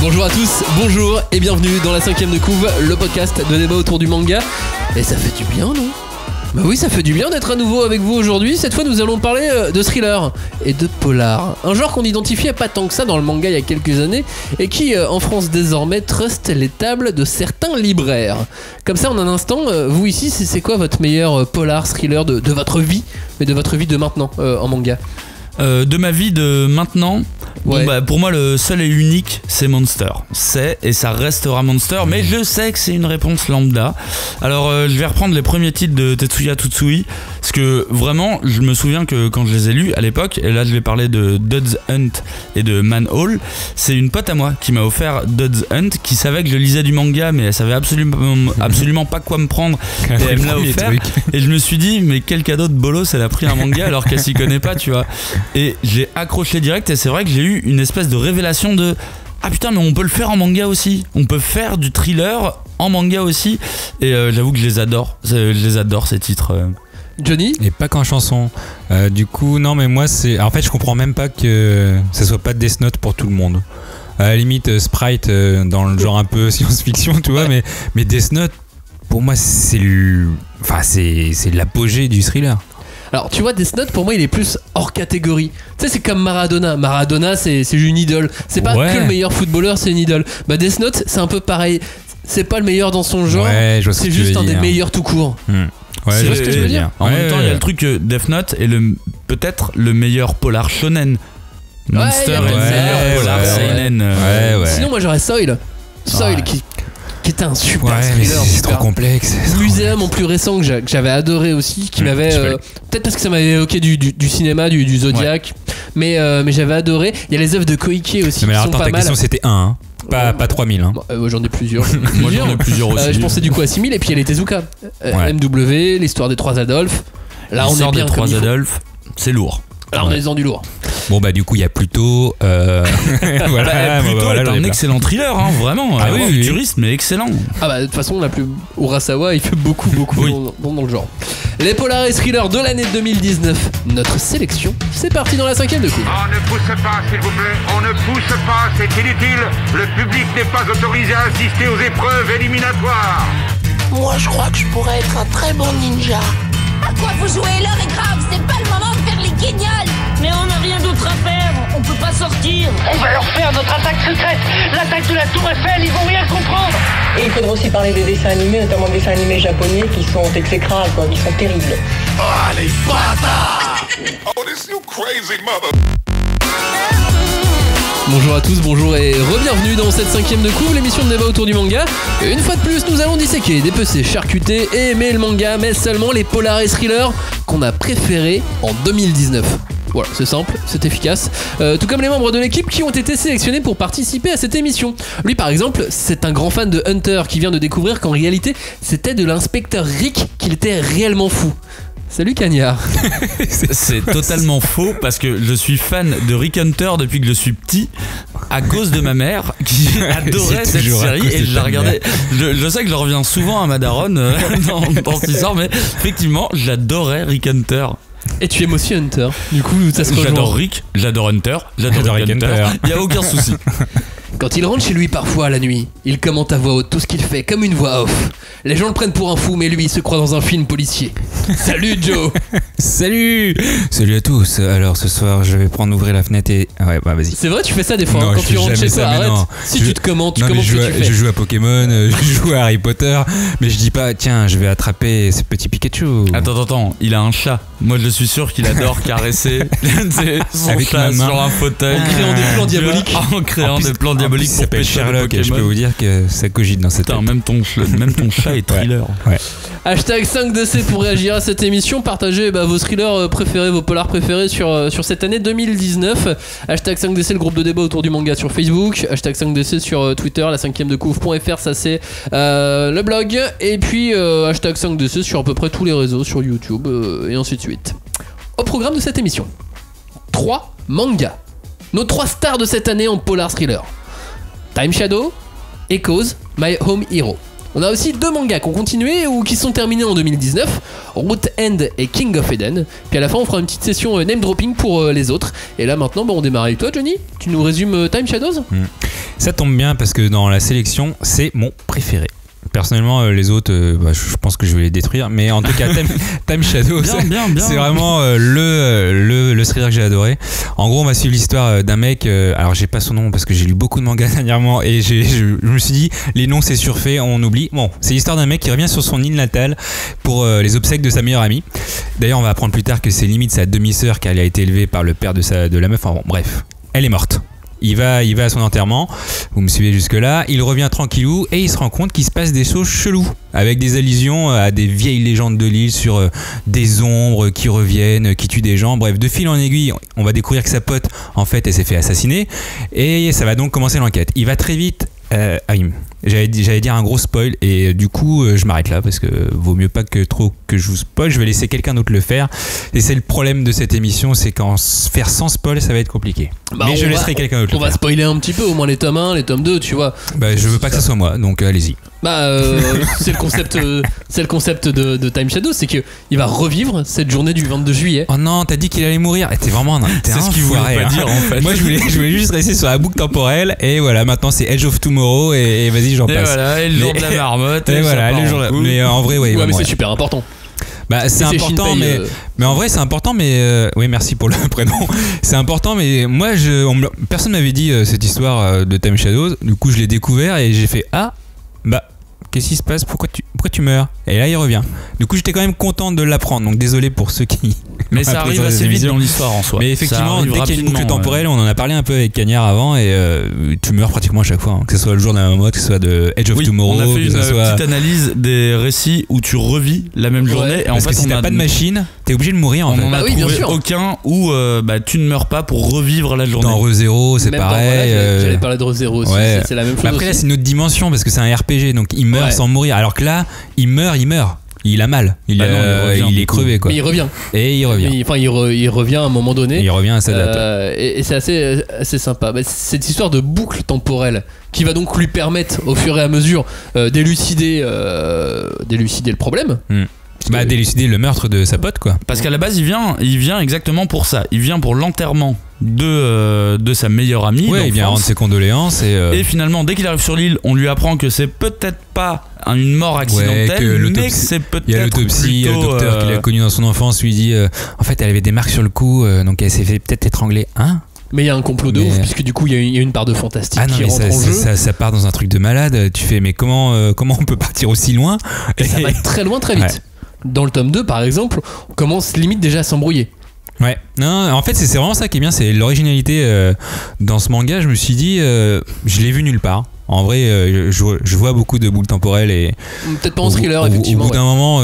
Bonjour à tous, bonjour et bienvenue dans la 5ème de couve, le podcast de débat autour du manga. Et ça fait du bien, non ? Bah oui, ça fait du bien d'être à nouveau avec vous aujourd'hui. Cette fois, nous allons parler de thriller et de polar. Un genre qu'on n'identifiait pas tant que ça dans le manga il y a quelques années et qui, en France désormais, truste les tables de certains libraires. Comme ça, en un instant, vous ici, c'est quoi votre meilleur polar, thriller de votre vie, mais de votre vie de maintenant en manga ? De ma vie de maintenant, Ouais. bon, bah, pour moi le seul et unique c'est Monster. C'est et ça restera Monster, mais je sais que c'est une réponse lambda. Alors je vais reprendre les premiers titres de Tetsuya Tsutsui, parce que vraiment je me souviens que quand je les ai lus à l'époque, et là je vais parler de Dod's Hunt et de Manhole, c'est une pote à moi qui m'a offert Dod's Hunt, qui savait que je lisais du manga mais elle savait absolument pas quoi me prendre, et elle me l'a offert, et je me suis dit mais quel cadeau de bolos, elle a pris un manga alors qu'elle s'y connaît pas, tu vois. Et j'ai accroché direct, et c'est vrai que j'ai eu une espèce de révélation de ah putain, mais on peut le faire en manga aussi, on peut faire du thriller en manga aussi, et j'avoue que je les adore ces titres. Johnny ? Et pas qu'en chanson. Du coup, non, mais moi, c'est. En fait, je comprends même pas que ça soit pas Death Note pour tout le monde. À la limite, Sprite dans le genre un peu science-fiction, tu vois, mais Death Note, pour moi, c'est l'apogée du thriller. Alors tu vois, Death Note pour moi il est plus hors catégorie. Tu sais, c'est comme Maradona. Maradona c'est une idole. C'est pas que le meilleur footballeur, c'est une idole. Bah Death Note c'est un peu pareil. C'est pas le meilleur dans son genre, c'est juste un des meilleurs tout court. Ouais, c'est ce que je veux dire. En même temps, il y a le truc que Death Note est peut-être le meilleur polar shonen. Monster est le meilleur polar seinen. Sinon moi j'aurais Soil qui était un super thriller. C'est trop complexe. Muséum en plus récent que j'avais adoré aussi, qui m'avait peut-être parce que ça m'avait évoqué du cinéma, du Zodiac, mais j'avais adoré. Il y a les œuvres de Koike aussi, mais qui alors, sont pas ta mal. question c'était 1, pas 3000. Hein. J'en ai plusieurs. Moi j'en ai plusieurs aussi. Je pensais du coup à 6000, et puis il y a les Tezuka, MW, l'histoire des trois Adolphes. Là on est bien des trois Adolphes, c'est lourd. Là on est dans du lourd. Bon bah du coup il y a Pluto. Voilà, Pluto est un excellent thriller, hein, vraiment. Ah oui, futuriste mais excellent. Ah bah de toute façon Urasawa il fait beaucoup oui. dans le genre. Les polars et thrillers de l'année 2019, notre sélection, c'est parti dans la 5ème de couve. On ne pousse pas, s'il vous plaît, on ne pousse pas, c'est inutile. Le public n'est pas autorisé à assister aux épreuves éliminatoires. Moi, je crois que je pourrais être un très bon ninja. À quoi vous jouez? L'heure est grave, c'est pas le moment de faire les guignols. Mais on n'a rien d'autre à faire, on peut pas sortir. On va leur faire notre attaque secrète, l'attaque de la Tour Eiffel, ils vont rien comprendre. Et il faudra aussi parler des dessins animés, notamment des dessins animés japonais qui sont exécrables, quoi, qui sont terribles. Ah, les bâtards! Oh, this you crazy mother! Bonjour à tous, bonjour et re-bienvenue dans cette 5ème de couve, l'émission de débat autour du manga. Et une fois de plus, nous allons disséquer, dépecer, charcuter et aimer le manga, mais seulement les polars et thrillers qu'on a préférés en 2019. Voilà, c'est simple, c'est efficace. Tout comme les membres de l'équipe qui ont été sélectionnés pour participer à cette émission. Lui par exemple, c'est un grand fan de Hunter qui vient de découvrir qu'en réalité, c'était de l'inspecteur Rick qu'il était réellement fou. Salut Cagnard. C'est totalement faux, parce que je suis fan de Rick Hunter depuis que je suis petit, à cause de ma mère qui adorait cette série, et je la regardais. Je sais que je reviens souvent à ma daronne dans cette histoire, mais effectivement j'adorais Rick Hunter. Et tu aimes aussi Hunter. Du coup, ça se rejoint. J'adore Rick, j'adore Hunter, j'adore Rick Hunter. Il y a aucun souci. Quand il rentre chez lui parfois la nuit, il commente à voix haute tout ce qu'il fait, comme une voix off. Les gens le prennent pour un fou, mais lui il se croit dans un film policier. Salut Joe. Salut à tous. Alors ce soir je vais ouvrir la fenêtre et... Ouais bah vas-y. C'est vrai, tu fais ça des fois, non, quand tu rentres chez toi, arrête. Non. Si tu te commentes, tu commentes ce que tu fais. Je joue à Pokémon, je joue à Harry Potter, mais je dis pas tiens je vais attraper ce petit Pikachu. Attends, il a un chat. Moi je suis sûr qu'il adore caresser son avec chat sur un fauteuil. En créant des plans diaboliques. En créant des plans diabolique. Il s'appelle Sherlock et je peux vous dire que ça cogite dans cette tête. Même ton chat est thriller. Ouais. Hashtag 5DC pour réagir à cette émission. Partagez vos thrillers préférés, vos polars préférés sur cette année 2019. Hashtag 5DC, le groupe de débat autour du manga sur Facebook. Hashtag 5DC sur Twitter, la 5ème de couve.fr, ça c'est le blog. Et puis hashtag 5DC sur à peu près tous les réseaux, sur YouTube et ainsi de suite. Au programme de cette émission, 3 mangas. Nos 3 stars de cette année en polar thriller. Time Shadow, Echoes, My Home Hero. On a aussi 2 mangas qui ont continué ou qui sont terminés en 2019, Root End et King of Eden. Puis à la fin on fera une petite session name dropping pour les autres. Et là maintenant on démarre avec toi Johnny. Tu nous résumes Time Shadows ? Ça tombe bien parce que dans la sélection, c'est mon préféré. Personnellement, les autres, je pense que je vais les détruire. Mais en tout cas, Time Shadow, bien. C'est vraiment le thriller que j'ai adoré. En gros, on va suivre l'histoire d'un mec. Alors, j'ai pas son nom parce que j'ai lu beaucoup de mangas dernièrement et je me suis dit, les noms c'est surfait, on oublie. Bon, c'est l'histoire d'un mec qui revient sur son île natale pour les obsèques de sa meilleure amie. D'ailleurs, on va apprendre plus tard que c'est limite sa demi-sœur car elle a été élevée par le père de la meuf. Enfin bon, bref, elle est morte. Il va à son enterrement, vous me suivez jusque là, il revient tranquillou et il se rend compte qu'il se passe des choses cheloues avec des allusions à des vieilles légendes de l'île sur des ombres qui reviennent, qui tuent des gens. Bref, de fil en aiguille, on va découvrir que sa pote, en fait, elle s'est fait assassiner et ça va donc commencer l'enquête. Il va très vite... j'allais dire un gros spoil et du coup je m'arrête là parce que vaut mieux pas que je vous spoil, je vais laisser quelqu'un d'autre le faire et c'est le problème de cette émission, c'est qu'en faire sans spoil ça va être compliqué, mais je laisserai quelqu'un d'autre le faire. On va spoiler un petit peu, au moins les tomes 1, les tomes 2 tu vois. Je veux pas que ça soit moi, donc allez-y. C'est le concept de Time Shadow, c'est qu'il va revivre cette journée du 22 juillet. Oh non, t'as dit qu'il allait mourir, t'es vraiment c'est ce qu'il voulait pas dire en fait. Moi je voulais juste rester sur la boucle temporelle et voilà, maintenant c'est Edge of Tomorrow et vas-y j'en passe. Et voilà, et le jour de la marmotte. Et voilà, le jour. Mais en vrai, ouais, mais c'est super important. C'est important, mais en vrai, c'est important, mais oui, merci pour le prénom. C'est important, mais moi, personne m'avait dit cette histoire de Time Shadows. Du coup, je l'ai découvert et j'ai fait qu'est-ce qui se passe ? Pourquoi tu meurs ? Et là, il revient. Du coup, j'étais quand même content de l'apprendre. Donc, désolé pour ceux qui. Mais ça arrive assez vite dans l'histoire en soi. Mais effectivement, dès qu'il y a une boucle temporelle, on en a parlé un peu avec Cagnard avant, et tu meurs pratiquement à chaque fois. Que ce soit le jour d'un mode, que ce soit de Edge of Tomorrow. On a fait une petite analyse des récits où tu revis la même journée. Et en fait, si t'as pas de machine, t'es obligé de mourir. On en a trouvé aucun où tu ne meurs pas pour revivre la journée. Dans ReZero, c'est pareil. J'allais parler de ReZero aussi. C'est la même chose. Après, là, c'est une autre dimension parce que c'est un RPG, donc il meurt sans mourir. Alors que là, il meurt. Il a mal. Il est crevé quoi. Mais il revient. Et il revient. Il revient à un moment donné. Il revient à sa date. Et c'est assez sympa. Cette histoire de boucle temporelle qui va donc lui permettre au fur et à mesure d'élucider le problème. D'élucider le meurtre de sa pote quoi. Parce qu'à la base il vient exactement pour ça. Il vient pour l'enterrement de sa meilleure amie. Ouais, il vient rendre ses condoléances et finalement dès qu'il arrive sur l'île, on lui apprend que c'est peut-être pas une mort accidentelle, mais que c'est peut-être il y a l'autopsie, plutôt, le docteur qu'il a connu dans son enfance lui dit en fait elle avait des marques sur le cou, donc elle s'est fait peut-être étrangler. Mais il y a un complot de ouf, puisque du coup il y a une part de fantastique qui rentre en jeu. Ça part dans un truc de malade. Tu fais mais comment on peut partir aussi loin? Et ça va très loin très vite. Ouais. Dans le tome 2 par exemple, on commence limite déjà à s'embrouiller. Ouais, non, en fait c'est vraiment ça qui est bien, c'est l'originalité dans ce manga. Je me suis dit, je l'ai vu nulle part. En vrai, je vois beaucoup de boules temporelles et peut-être pas en thriller effectivement. Au bout d'un moment,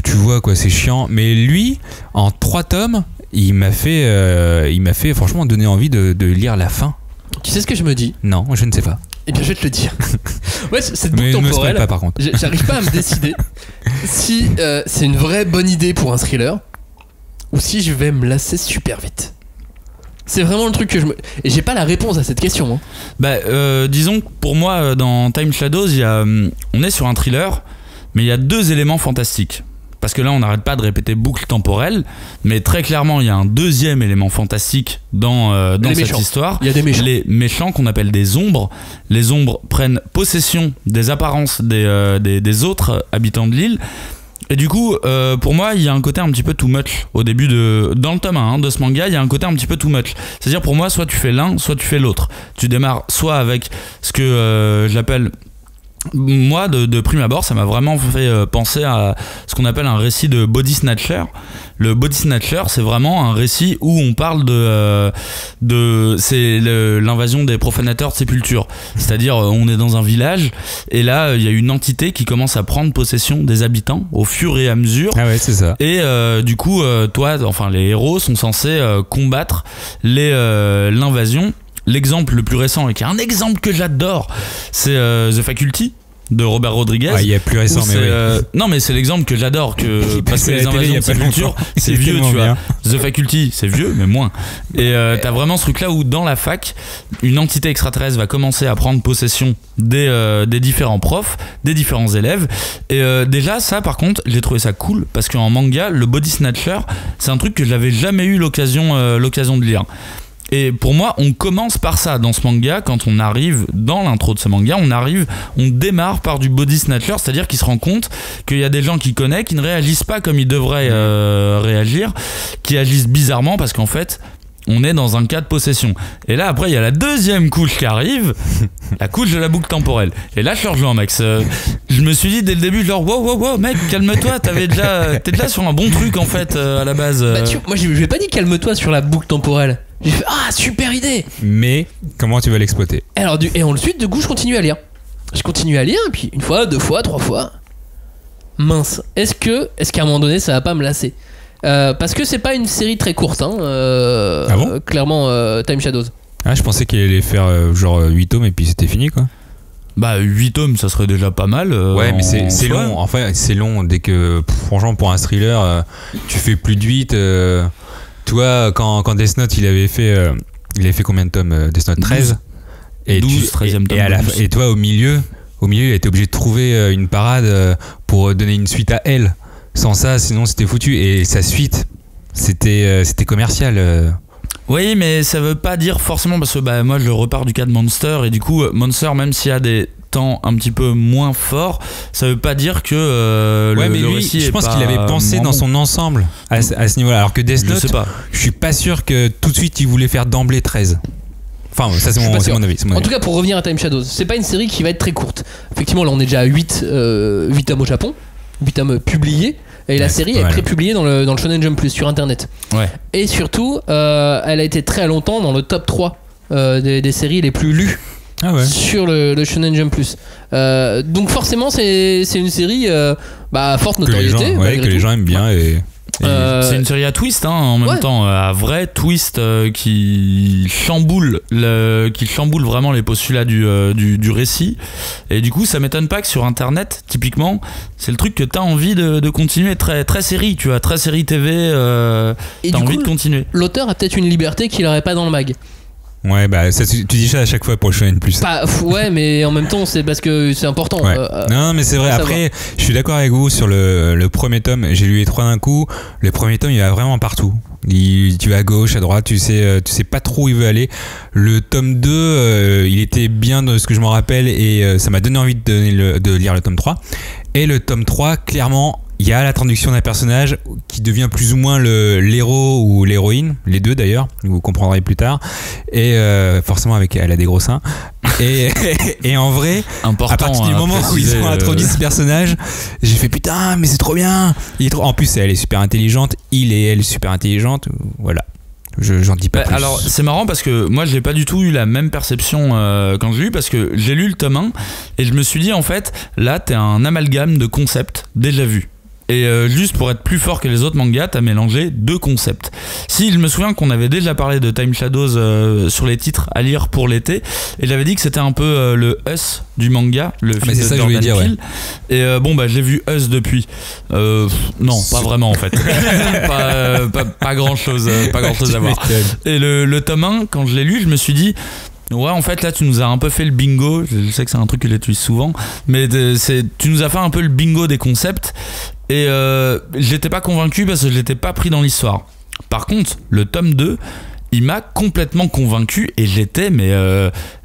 tu vois quoi, c'est chiant. Mais lui, en 3 tomes, il m'a fait franchement donner envie de lire la fin. Tu sais ce que je me dis? Non, je ne sais pas. Eh bien, je vais te le dire. Ouais, cette boucle temporelle. Pas, par contre. J'arrive pas à me décider si c'est une vraie bonne idée pour un thriller ou si je vais me lasser super vite. C'est vraiment le truc que et j'ai pas la réponse à cette question. Disons que pour moi, dans Time Shadows, on est sur un thriller, mais il y a 2 éléments fantastiques. Parce que là, on n'arrête pas de répéter boucle temporelle, mais très clairement, il y a un 2e élément fantastique dans cette histoire. Il y a des méchants. Les méchants qu'on appelle des ombres. Les ombres prennent possession des apparences des autres habitants de l'île. Et du coup, pour moi, il y a un côté un petit peu too much au début dans le tome 1 de ce manga, il y a un côté un petit peu too much. C'est-à-dire pour moi, soit tu fais l'un, soit tu fais l'autre. Tu démarres soit avec ce que j'appelle... Moi, de prime abord, ça m'a vraiment fait penser à ce qu'on appelle un récit de body snatcher. Le body snatcher, c'est vraiment un récit où on parle c'est l'invasion des profanateurs de sépultures. C'est-à-dire, on est dans un village et là, il y a une entité qui commence à prendre possession des habitants au fur et à mesure. Ah ouais, c'est ça. Et du coup, les héros sont censés combattre l'invasion. L'exemple le plus récent, et qui est un exemple que j'adore, c'est The Faculty de Robert Rodriguez. Il y a plus récent, mais oui. Non, mais c'est l'exemple que j'adore, parce que les invasions de sépulture, c'est vieux, tu vois. The Faculty, c'est vieux, mais moins. Et t'as vraiment ce truc-là où, dans la fac, une entité extraterrestre va commencer à prendre possession des différents profs, des différents élèves. Et déjà, ça, par contre, j'ai trouvé ça cool, parce qu'en manga, le body snatcher, c'est un truc que j'avais jamais eu l'occasion de lire. Et pour moi, on commence par ça dans ce manga. Quand on arrive dans l'intro de ce manga, on démarre par du body snatcher, c'est-à-dire qu'il se rend compte qu'il y a des gens qu'il connaît qui ne réagissent pas comme ils devraient réagir, qui agissent bizarrement parce qu'en fait on est dans un cas de possession. Et là après il y a la deuxième couche qui arrive, la couche de la boucle temporelle. Et là je leur rejoins Max, je me suis dit dès le début genre wow mec, calme-toi, t'es déjà sur un bon truc en fait à la base. Moi je vais pas dire calme-toi sur la boucle temporelle. J'ai fait super idée. Mais comment tu vas l'exploiter? Alors et ensuite du coup je continue à lire. Je continue à lire et puis une fois, deux fois, trois fois. Mince. Est-ce qu'à un moment donné ça va pas me lasser? Parce que c'est pas une série très courte hein, ah bon clairement Time Shadows. Ah je pensais qu'il allait faire genre 8 tomes et puis c'était fini quoi. Bah 8 tomes ça serait déjà pas mal. Ouais mais c'est long. Enfin c'est long dès que franchement pour un thriller tu fais plus de 8. Toi quand Death Note il avait fait combien de tomes? Death Note 13 et 12, 13e tome. Et toi au milieu il a été obligé de trouver une parade pour donner une suite à elle. Sans ça, sinon c'était foutu. Et sa suite, c'était commercial. Oui, mais ça veut pas dire forcément, parce que moi je repars du cas de Monster, et du coup, Monster, même s'il y a des temps un petit peu moins forts, ça veut pas dire que le récit je pense qu'il avait pensé dans son ensemble à ce niveau-là. Alors que Death Note, je suis pas sûr que tout de suite il voulait faire d'emblée 13. Enfin, ça c'est mon avis. En tout cas, pour revenir à Time Shadows, c'est pas une série qui va être très courte. Effectivement, là on est déjà à 8 tomes au Japon, 8 tomes publiés. Et la série est prépubliée dans le Shonen Jump Plus sur internet. Ouais. Et surtout, elle a été très longtemps dans le top 3 des séries les plus lues sur le Shonen Jump Plus. Donc forcément, c'est une série forte notoriété. Que les gens aiment bien. C'est une série à twist en même temps, à vrai twist qui chamboule vraiment les postulats du récit. Et du coup ça m'étonne pas que sur internet typiquement c'est le truc que t'as envie de continuer, très, très série, tu vois, très série TV, t'as envie de continuer. L'auteur a peut-être une liberté qu'il n'aurait pas dans le mag. Ouais, tu dis ça à chaque fois pour le Shonen Plus. Ouais, mais en même temps, c'est parce que c'est important. Ouais. Non, mais c'est vrai. Après, je suis d'accord avec vous sur le premier tome. J'ai lu les 3 d'un coup. Le premier tome, il va vraiment partout. Tu vas à gauche, à droite, tu sais pas trop où il veut aller. Le tome 2, il était bien de ce que je m'en rappelle et ça m'a donné envie de lire le tome 3. Et le tome 3, clairement, il y a la traduction d'un personnage qui devient plus ou moins l'héros ou l'héroïne, les deux d'ailleurs, vous comprendrez plus tard. Et forcément elle a des gros seins. Et en vrai, important, à partir du moment où ils ont introduit ce personnage, j'ai fait putain, mais c'est trop bien. En plus, elle est super intelligente, il et elle super intelligente, voilà. J'en dis pas plus. Alors c'est marrant parce que moi j'ai pas du tout eu la même perception quand j'ai lu, parce que j'ai lu le tome 1 et je me suis dit en fait là t'es un amalgame de concepts déjà vus. Et juste pour être plus fort que les autres mangas, t'as mélangé 2 concepts. Si je me souviens qu'on avait déjà parlé de Time Shadows sur les titres à lire pour l'été, et j'avais dit que c'était un peu le Us du manga, le film de Jordan Peele. Et j'ai vu Us depuis. Non, pas vraiment en fait. pas grand chose à voir. Et le tome 1, quand je l'ai lu, je me suis dit. Ouais, en fait, là, tu nous as un peu fait le bingo. Je sais que c'est un truc que j'utilise souvent, mais tu nous as fait un peu le bingo des concepts. Et j'étais pas convaincu parce que je l'étais pas pris dans l'histoire. Par contre, le tome 2, il m'a complètement convaincu et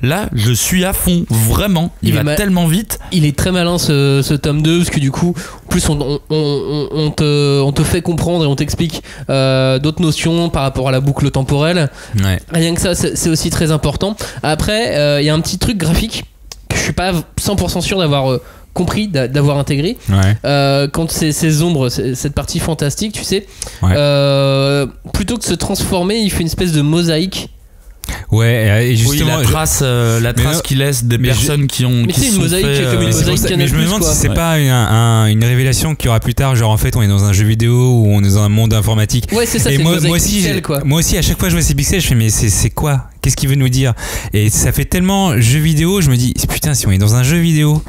là, je suis à fond, vraiment. Il va tellement vite. Il est très malin ce tome 2 parce que du coup, en plus, on te fait comprendre et on t'explique d'autres notions par rapport à la boucle temporelle. Ouais. Rien que ça, c'est aussi très important. Après, il y a un petit truc graphique que je suis pas 100% sûr d'avoir compris, d'avoir intégré. Quand ces ombres, cette partie fantastique, tu sais, plutôt que de se transformer, il fait une espèce de mosaïque. Ouais, et justement, la trace qu'il laisse des personnes qui ont. Mais c'est une mosaïque comme une mosaïque Canal+. Mais je me demande si c'est pas une révélation qu'il y aura plus tard, genre en fait on est dans un jeu vidéo ou on est dans un monde informatique. Ouais, c'est ça, et c'est moi aussi, pixel, quoi. Moi aussi, à chaque fois que je vois ces pixels, je fais mais c'est quoi? Qu'est-ce qu'il veut nous dire? Et ça fait tellement jeu vidéo, je me dis putain, si on est dans un jeu vidéo.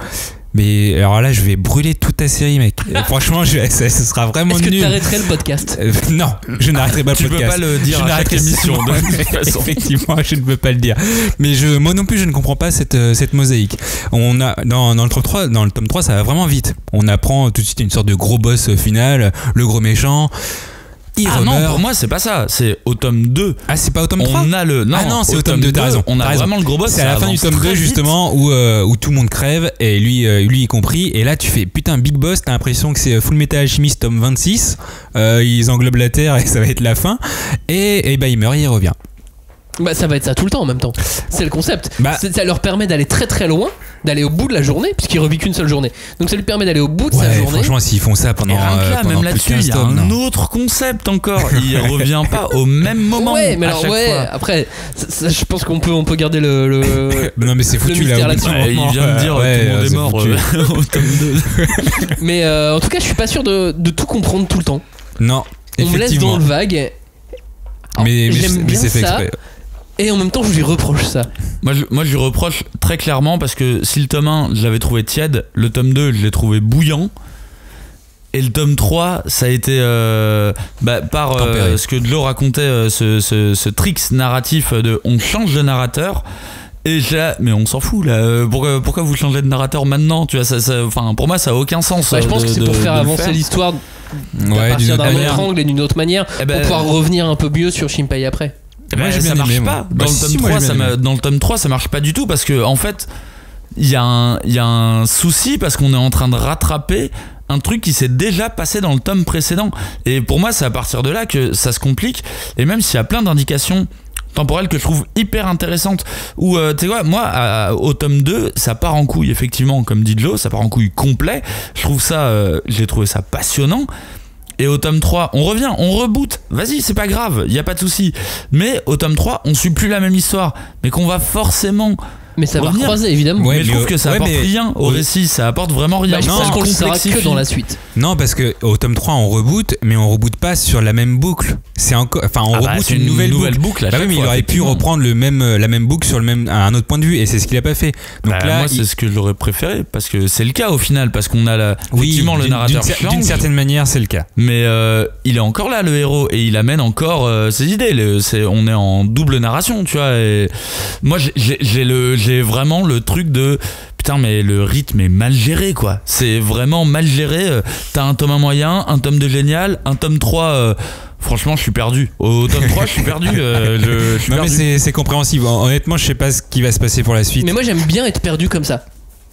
Mais alors là, je vais brûler toute ta série, mec. Franchement, ce sera vraiment nul. Est-ce que tu arrêterais le podcast? Non, je n'arrêterai pas le podcast. Tu peux pas le dire à chaque émission. Effectivement, je ne peux pas le dire. Mais moi non plus, je ne comprends pas cette mosaïque. On a dans le tome 3, ça va vraiment vite. On apprend tout de suite une sorte de gros boss final, le gros méchant. il Ah remeurt. non, pour moi c'est pas ça, c'est au tome 2. Ah, c'est pas au tome 3 On a le. Non, ah non, c'est au tome 2, t'as raison. On a T'as raison. vraiment le gros boss. C'est à la fin du tome 2 justement où tout le monde crève et lui y compris. Et là tu fais putain, Big Boss, t'as l'impression que c'est Full Metal Alchemist tome 26. Ils englobent la Terre et ça va être la fin. Et bah il meurt et il revient. Bah ça va être ça tout le temps en même temps. C'est le concept. Bah, ça leur permet d'aller très très loin, d'aller au bout de la journée, puisqu'il revit qu'une seule journée. Donc ça lui permet d'aller au bout de sa journée. Franchement, s'ils font ça pendant, Et rien que là, pendant même plus là-dessus, de il 15 y a tomes, un non. autre concept encore. Il revient pas au même moment. Ouais, mais à alors chaque fois. après, je pense qu'on peut garder le Non mais c'est foutu mystère là. au bout là-dessus. d'un Ouais, il moment. vient de dire Ouais, tout le monde est c'est mort foutu. au tome 2. Mais en tout cas, je suis pas sûr de tout comprendre tout le temps. Non, On me laisse effectivement. dans le vague. Alors, Mais j'aime bien c'est fait ça. exprès. Et en même temps, je lui reproche ça. Moi, je lui reproche très clairement parce que si le tome 1, je l'avais trouvé tiède, le tome 2, je l'ai trouvé bouillant. Et le tome 3, ça a été par ce que Joe racontait, ce tricks narratif de on change de narrateur. Et mais on s'en fout là. Pourquoi vous changez de narrateur maintenant? Tu vois, enfin, pour moi, ça a aucun sens. Je pense que c'est pour faire avancer l'histoire à partir d'un autre angle et d'une autre manière, pour pouvoir revenir un peu mieux sur Shinpei après. Moi, j'ai ça bien marche aimé, pas. moi. Dans le tome 3, ça marche pas du tout parce que en fait, il y a un souci parce qu'on est en train de rattraper un truc qui s'est déjà passé dans le tome précédent. Et pour moi, c'est à partir de là que ça se complique. Et même s'il y a plein d'indications temporelles que je trouve hyper intéressantes, où tu sais quoi, moi au tome 2 ça part en couille, effectivement, comme dit Joe, ça part en couille complet. Je trouve ça, j'ai trouvé ça passionnant. Et au tome 3, on revient, on reboot. Vas-y, c'est pas grave, y a pas de souci. Mais au tome 3, on suit plus la même histoire, mais qu'on va forcément. Mais ça va revenir. recroiser évidemment. Ouais, mais je trouve que ça apporte rien au récit, ça apporte vraiment rien. Je pense qu'on le saura que complexifie. dans la suite. Non, parce que au tome 3 on reboot, mais on reboot pas sur la même boucle. C'est encore, enfin on reboot c'est une nouvelle boucle. À bah chaque oui, mais fois, il aurait pu effectivement. reprendre la même boucle sur à un autre point de vue, et c'est ce qu'il a pas fait. Donc là, moi, c'est ce que j'aurais préféré parce que c'est le cas au final, parce qu'on a effectivement le narrateur d'une certaine manière, c'est le cas. Mais il est encore là, le héros, et il amène encore ses idées. On est en double narration, tu vois. Et moi, j'ai vraiment le truc de putain, mais le rythme est mal géré, quoi. C'est vraiment mal géré. T'as un tome 1 moyen, un tome 2 génial, un tome 3. Franchement, je suis perdu. Au tome 3, je suis perdu. Je suis Non, perdu. mais c'est compréhensible. Honnêtement, je sais pas ce qui va se passer pour la suite. Mais moi j'aime bien être perdu comme ça.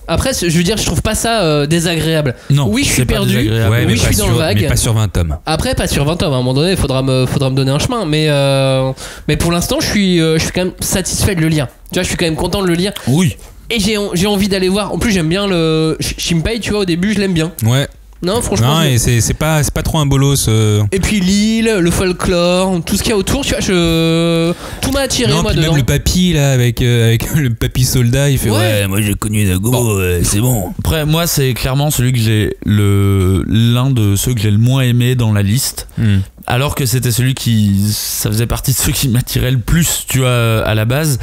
Après, je veux dire, je trouve pas ça désagréable. Non, oui, je suis c'est pas perdu. désagréable. Ouais, oui, mais je suis dans le vague. mais pas sur 20 tomes. Après, pas sur 20 tomes. À un moment donné, il faudra me donner un chemin. Mais pour l'instant, je suis quand même satisfait de le lire. Tu vois, je suis quand même content de le lire. Oui. Et j'ai envie d'aller voir. En plus, j'aime bien le Shinpei, tu vois, au début, je l'aime bien. Ouais. Non, franchement. Non, et c'est pas trop un bolos. Et puis l'île, le folklore, tout ce qu'il y a autour, tu vois, tout m'a attiré, Non, moi, puis dedans. même le papy là avec le papy soldat, il fait ouais, moi j'ai connu Nago, c'est bon. Après, moi, c'est clairement celui que j'ai l'un de ceux que j'ai le moins aimé dans la liste. Alors que c'était celui ça faisait partie de ceux qui m'attiraient le plus, tu vois, à la base.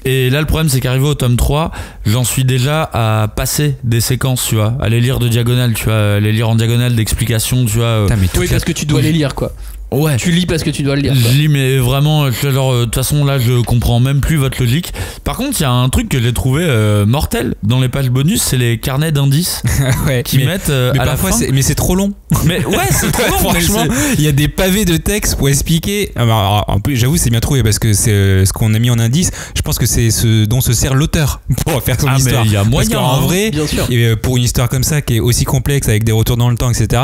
Et là, le problème, c'est qu'arrivé au tome 3, j'en suis déjà à passer des séquences, tu vois, à les lire de diagonale, tu vois, à les lire en diagonale d'explications, tu vois. Oui, parce que tu dois les lire, quoi. Ouais. Tu lis parce que tu dois le lire, quoi. Je lis, mais vraiment, genre, de toute façon, là, je comprends même plus votre logique. Par contre, il y a un truc que j'ai trouvé mortel dans les pages bonus, c'est les carnets d'indices Ouais, qui mettent mais à la parfois fin. mais c'est trop long. Mais ouais, c'est trop long. Franchement, il y a des pavés de texte pour expliquer. Alors, en plus, j'avoue, c'est bien trouvé parce que c'est ce qu'on a mis en indice. Je pense que c'est ce dont se sert l'auteur pour faire son histoire. Mais il y a moyen. Parce qu'en vrai, bien sûr. pour une histoire comme ça qui est aussi complexe avec des retours dans le temps, etc.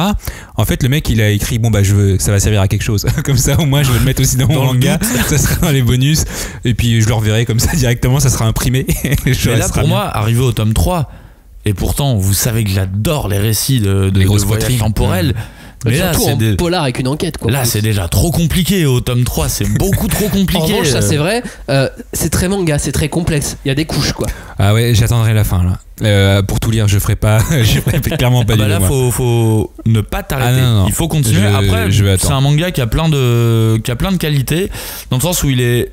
En fait, le mec, il a écrit bon bah ça va servir à quelque chose. Comme ça, au moins, je vais le mettre aussi dans mon manga. Ça sera dans les bonus. Et puis, je le reverrai comme ça directement. Ça sera imprimé. Mais là, pour moi, arrivé au tome 3, et pourtant, vous savez que j'adore les récits de grosses voyages poitrines. temporels. Mais là, surtout c'est en polar avec une enquête, quoi. là, c'est déjà trop compliqué. Au tome 3, c'est beaucoup trop compliqué. En revanche, ça c'est vrai, c'est très manga, c'est très complexe. Il y a des couches, quoi. Ah ouais, j'attendrai la fin là. Pour tout lire, je ferai clairement pas du Bah là, tout, moi. faut ne pas t'arrêter. Non. Il faut continuer. Après, je vais c'est attendre. un manga qui a plein de qualités, dans le sens où il est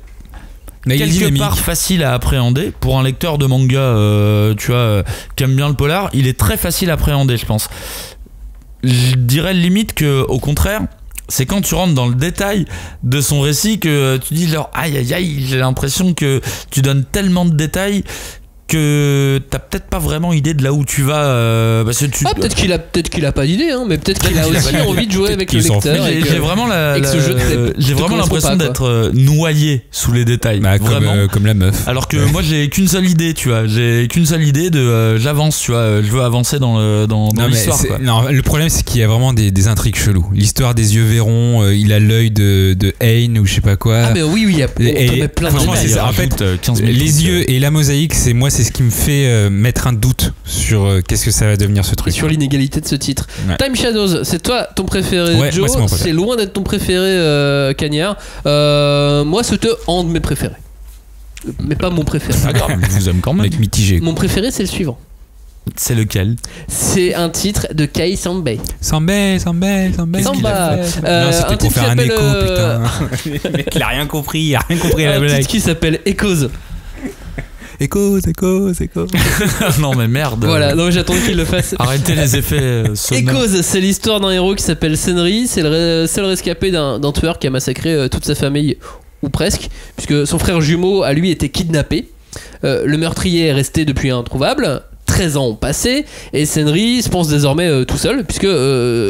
Mais il est quelque dynamique. part facile à appréhender pour un lecteur de manga, tu vois, qui aime bien le polar. Il est très facile à appréhender, je pense. Je dirais limite que, au contraire, c'est quand tu rentres dans le détail de son récit que tu dis genre aïe aïe aïe, j'ai l'impression que tu donnes tellement de détails que t'as peut-être pas vraiment idée de là où tu vas. Parce que peut-être qu'il a pas d'idée, hein, mais peut-être qu'il a aussi envie de jouer avec le lecteur. J'ai vraiment l'impression d'être noyé sous les détails. Comme la meuf. Alors que moi j'ai qu'une seule idée, tu vois. J'ai qu'une seule idée de j'avance, tu vois. Je veux avancer dans l'histoire. Non, le problème c'est qu'il y a vraiment des intrigues cheloues. L'histoire des yeux verrons, il a l'œil de Ayn ou je sais pas quoi. Ah mais oui, il y a plein de détails. En fait, les yeux et la mosaïque, c'est ce qui me fait mettre un doute sur qu'est-ce que ça va devenir ce truc. Et sur l'inégalité de ce titre. Ouais. Time Shadows, c'est toi ton préféré, Joe. Moi, c'est loin d'être ton préféré, Cagnard. Moi, c'était un de mes préférés. Mais pas mon préféré. Je vous aime quand même. Avec mitigé. Mon préféré, c'est le suivant. C'est lequel? C'est un titre de Kai Samba. Samba. Non, c'était pour faire un écho, putain. Le mec, il a rien compris à la blague. Un titre qui s'appelle Echoes. Echoes. Non mais merde. Voilà, donc j'attends qu'il le fasse. Arrêtez les effets sonores. Echoes, c'est l'histoire d'un héros qui s'appelle Senri. C'est le seul rescapé d'un tueur qui a massacré toute sa famille, ou presque, puisque son frère jumeau à lui était kidnappé. Le meurtrier est resté depuis introuvable. 13 ans ont passé et Senri se pense désormais tout seul, puisque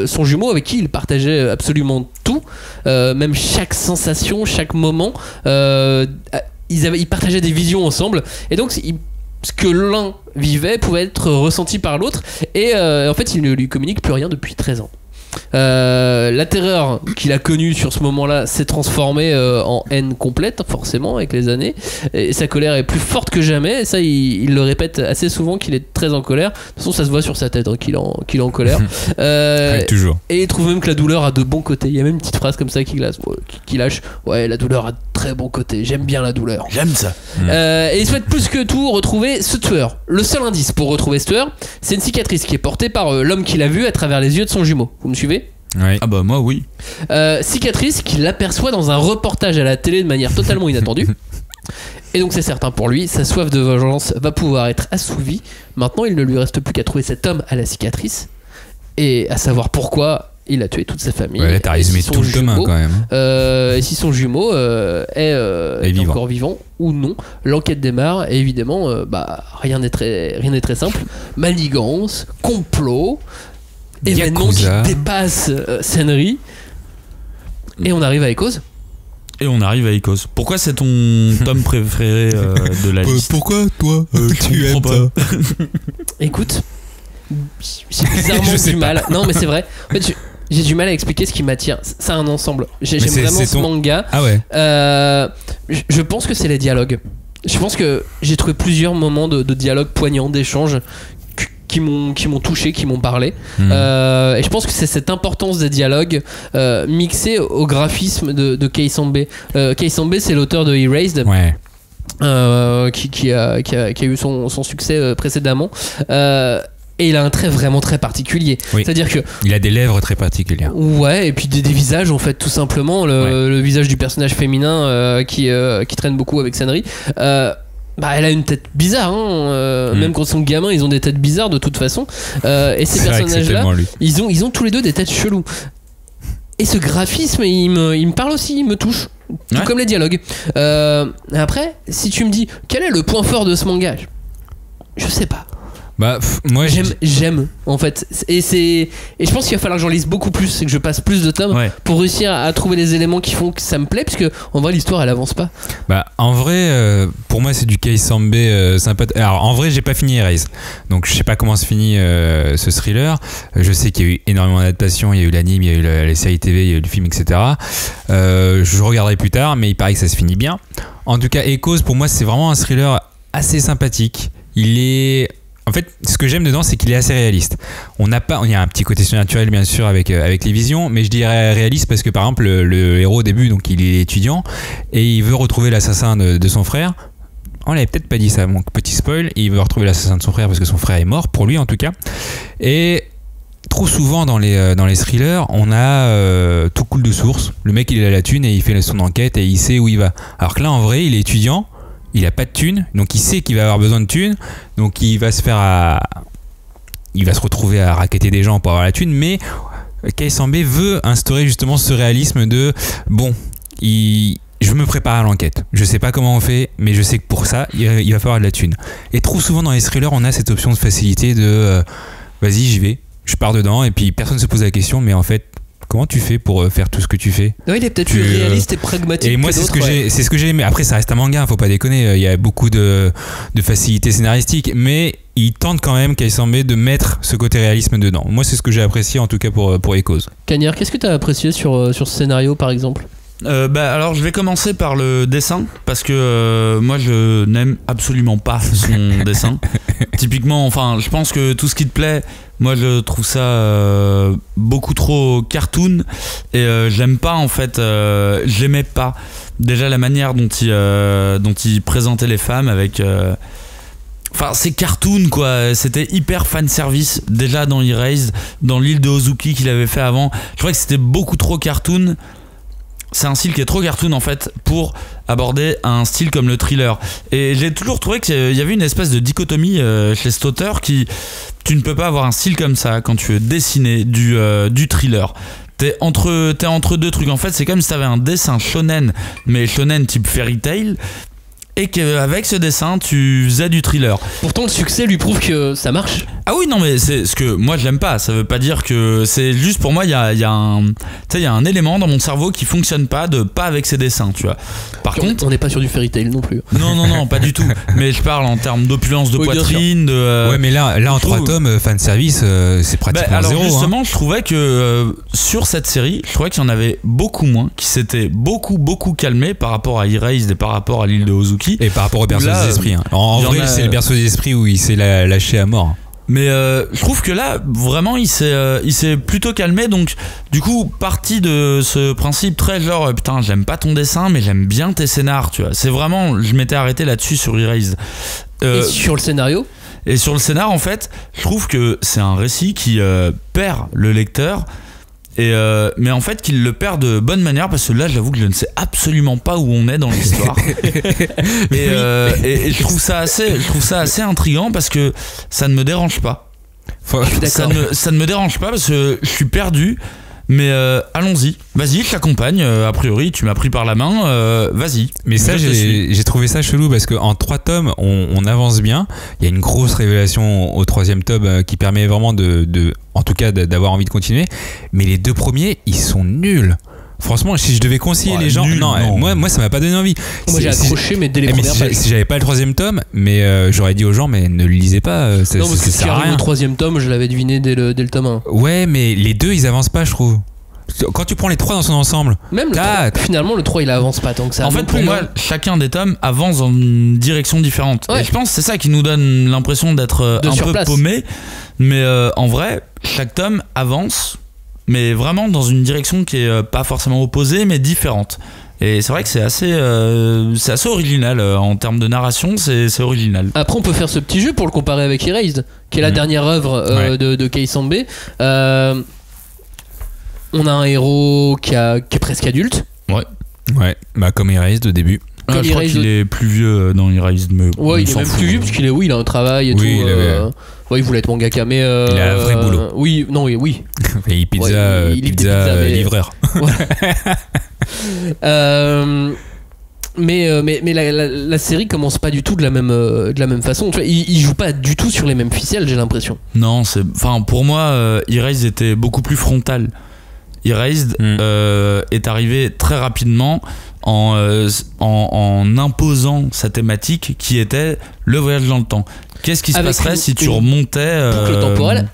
son jumeau avec qui il partageait absolument tout, même chaque sensation, chaque moment, ils partageaient des visions ensemble, et donc ce que l'un vivait pouvait être ressenti par l'autre, et en fait il ne lui communique plus rien depuis 13 ans. La terreur qu'il a connue sur ce moment-là s'est transformée en haine complète, forcément, avec les années, et sa colère est plus forte que jamais, et ça il le répète assez souvent qu'il est très en colère. De toute façon ça se voit sur sa tête, hein, qu'il est en colère. Ouais, toujours. Et il trouve même que la douleur a de bons côtés. Il y a même une petite phrase comme ça qu'il lâche: ouais, la douleur a de très bons côtés, j'aime bien la douleur, j'aime ça. Et il souhaite plus que tout retrouver ce tueur. Le seul indice pour retrouver ce tueur, c'est une cicatrice qui est portée par l'homme qu'il a vu à travers les yeux de son jumeau. Vous me suivez? Oui. Ah bah moi oui. Cicatrice qu'il aperçoit dans un reportage à la télé de manière totalement inattendue. Et donc c'est certain pour lui, sa soif de vengeance va pouvoir être assouvie. Maintenant il ne lui reste plus qu'à trouver cet homme à la cicatrice, et à savoir pourquoi il a tué toute sa famille. Ouais, t'as résumé tout le chemin quand même. Et si son jumeau est encore vivant ou non. L'enquête démarre, et évidemment rien n'est très simple. Manigance, complot, événements qui dépassent Senri, et on arrive à Echoes. Pourquoi c'est ton tome préféré de la liste? Pourquoi toi tu aimes ça? Écoute, j'ai bizarrement du mal. Non mais c'est vrai. En fait, j'ai du mal à expliquer ce qui m'attire. C'est un ensemble. J'aime vraiment ce manga. Ah ouais. Je pense que c'est les dialogues. Je pense que j'ai trouvé plusieurs moments de dialogue poignants, d'échanges qui m'ont touché, qui m'ont parlé. Et je pense que c'est cette importance des dialogues mixée au graphisme de Kei Samba. Kei Samba, c'est l'auteur de Erased. Ouais. Qui a eu son succès précédemment. Et il a un trait vraiment très particulier. Oui. C'est-à-dire que il a des lèvres très particulières. Ouais, et puis des visages en fait, tout simplement. Le visage du personnage féminin qui traîne beaucoup avec Senri. Elle a une tête bizarre, hein. Même quand ils sont gamins, ils ont des têtes bizarres de toute façon. Et ces personnages-là, ils ont tous les deux des têtes cheloues. Et ce graphisme, il me parle aussi, il me touche. Tout comme les dialogues. Après, si tu me dis quel est le point fort de ce manga, je sais pas. Moi j'aime en fait, et je pense qu'il va falloir que j'en lise beaucoup plus et que je passe plus de tomes pour réussir à trouver les éléments qui font que ça me plaît, parce que en vrai l'histoire elle avance pas. En vrai pour moi c'est du Kei Samba sympa. Alors en vrai j'ai pas fini Erased, donc je sais pas comment se finit ce thriller. Je sais qu'il y a eu énormément d'adaptations, il y a eu l'anime, il y a eu les séries TV, il y a eu le film, etc. Je regarderai plus tard, mais il paraît que ça se finit bien. En tout cas Echoes pour moi c'est vraiment un thriller assez sympathique. En fait, ce que j'aime dedans, c'est qu'il est assez réaliste. Il y a un petit côté surnaturel, bien sûr, avec les visions, mais je dirais réaliste parce que, par exemple, le héros au début, donc il est étudiant et il veut retrouver l'assassin de son frère. On l'avait peut-être pas dit ça, mon petit spoil. Il veut retrouver l'assassin de son frère parce que son frère est mort, pour lui en tout cas. Et trop souvent dans les thrillers, on a tout coule de source. Le mec, il a la thune et il fait son enquête et il sait où il va. Alors que là, en vrai, il est étudiant. Il a pas de thune, donc il sait qu'il va avoir besoin de thune, donc il va se retrouver à racketter des gens pour avoir la thune, mais Kei Samba veut instaurer justement ce réalisme de il je me prépare à l'enquête. Je sais pas comment on fait, mais je sais que pour ça, il va falloir de la thune. Et trop souvent dans les thrillers, on a cette option de facilité de vas-y, j'y vais, je pars dedans, et puis personne se pose la question, mais en fait, comment tu fais pour faire tout ce que tu fais? Ouais, il est peut-être plus réaliste et pragmatique. Et moi, c'est ce que j'ai aimé. Après, ça reste un manga, faut pas déconner. Il y a beaucoup de facilité scénaristique, mais il tente quand même, Kaisambé, de mettre ce côté réalisme dedans. Moi, c'est ce que j'ai apprécié, en tout cas pour Echoes. Cagnard, qu'est-ce que tu as apprécié sur ce scénario, par exemple? Alors je vais commencer par le dessin parce que moi je n'aime absolument pas son dessin. Typiquement, enfin je pense que tout ce qui te plaît, moi je trouve ça beaucoup trop cartoon et j'aime pas en fait, j'aimais pas déjà la manière dont il présentait les femmes avec enfin c'est cartoon quoi, c'était hyper fanservice déjà dans Erased, dans l'île de Ozuki qu'il avait fait avant, je trouvais que c'était beaucoup trop cartoon. C'est un style qui est trop cartoon en fait pour aborder un style comme le thriller. Et j'ai toujours trouvé qu'il y avait une espèce de dichotomie chez cet auteur qui... Tu ne peux pas avoir un style comme ça quand tu veux dessiner du thriller. T'es entre deux trucs. En fait, c'est comme si t'avais un dessin shonen, mais shonen type fairy tale, et qu'avec ce dessin, tu faisais du thriller. Pourtant, le succès lui prouve que ça marche. Ah oui, non, mais c'est ce que moi j'aime pas. Ça veut pas dire que c'est juste pour moi. Il y a un élément dans mon cerveau qui fonctionne pas avec ces dessins, tu vois. Par contre, on n'est pas sur du fairy tale non plus. Non, pas du tout. Mais je parle en termes d'opulence de poitrine. Ouais, mais là en 3 tomes, fanservice, c'est pratiquement alors zéro. Justement, je trouvais que sur cette série, je trouvais qu'il y en avait beaucoup moins, qui s'étaient beaucoup calmé par rapport à Erased et par rapport à l'île de Ozuki. Et par rapport au berceau des esprits. Hein. En vrai, c'est le berceau des esprits où il s'est lâché à mort. Mais je trouve que là, vraiment, il s'est plutôt calmé. Donc, du coup, parti de ce principe très genre, putain, j'aime pas ton dessin, mais j'aime bien tes scénars, tu vois. C'est vraiment, je m'étais arrêté là-dessus sur Erased. Et sur le scénario ? Et sur le scénar, en fait, je trouve que c'est un récit qui perd le lecteur. Mais en fait qu'il le perd de bonne manière parce que là j'avoue que je ne sais absolument pas où on est dans l'histoire et je trouve ça assez intriguant parce que ça ne me dérange pas. Ça ne me dérange pas parce que je suis perdu. Mais allons-y, vas-y, je t'accompagne. A priori, tu m'as pris par la main, vas-y. Mais ça, j'ai trouvé ça chelou parce qu'en 3 tomes, on avance bien. Il y a une grosse révélation au 3e tome qui permet vraiment en tout cas, d'avoir envie de continuer. Mais les 2 premiers, ils sont nuls. Franchement, si je devais conseiller les gens, moi ça m'a pas donné envie. Moi j'ai accroché, mais dès les premières pages. Si j'avais pas le 3e tome, mais j'aurais dit aux gens, mais ne le lisez pas. Non, parce que si arrive au 3e tome, je l'avais deviné dès le tome 1. Ouais, mais les 2 ils avancent pas, je trouve. Quand tu prends les 3 dans son ensemble, même finalement le 3 il avance pas tant que ça. En fait, pour moi, chacun des tomes avance dans une direction différente. Ouais. Et je pense que c'est ça qui nous donne l'impression d'être un peu paumé. Mais en vrai, chaque tome avance, mais vraiment dans une direction qui est pas forcément opposée, mais différente. Et c'est vrai que c'est assez original en termes de narration, c'est original. Après, on peut faire ce petit jeu pour le comparer avec Erased, qui est la dernière œuvre de Kaisambé. On a un héros qui est presque adulte. Ouais, bah comme Erased au début. Je crois qu'il est plus vieux dans Erased, mais ouais, il est même plus vieux parce qu'il il a un travail et tout. Il voulait être mangaka, mais il a un vrai boulot. Oui. Et pizza livreur. Mais la série commence pas du tout de la même façon. Tu vois, il joue pas du tout sur les mêmes ficelles, j'ai l'impression. Non, pour moi, Erased était beaucoup plus frontal. Erased est arrivé très rapidement en imposant sa thématique qui était le voyage dans le temps. Qu'est-ce qui se passerait si tu remontais boucle temporelle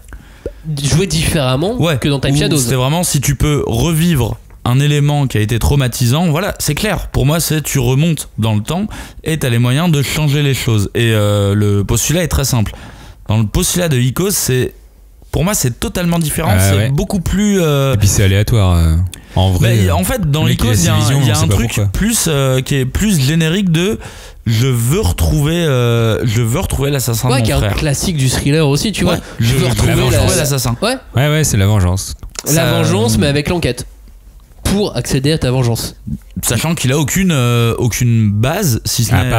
jouer différemment que dans Time Shadows. C'est vraiment si tu peux revivre un élément qui a été traumatisant, voilà, c'est clair. Pour moi, c'est tu remontes dans le temps et t'as les moyens de changer les choses. Et le postulat est très simple. Dans le postulat de Echoes, pour moi, c'est totalement différent. C'est beaucoup plus. Et puis c'est aléatoire. En vrai. En fait, dans Echoes, il y a un truc plus qui est plus générique de. Je veux retrouver l'assassin de mon frère. Qui est un classique du thriller aussi, tu vois. Je veux retrouver l'assassin. Ouais, c'est la vengeance. La vengeance, mais avec l'enquête. pour accéder à ta vengeance. Sachant qu'il a aucune base, si ce n'est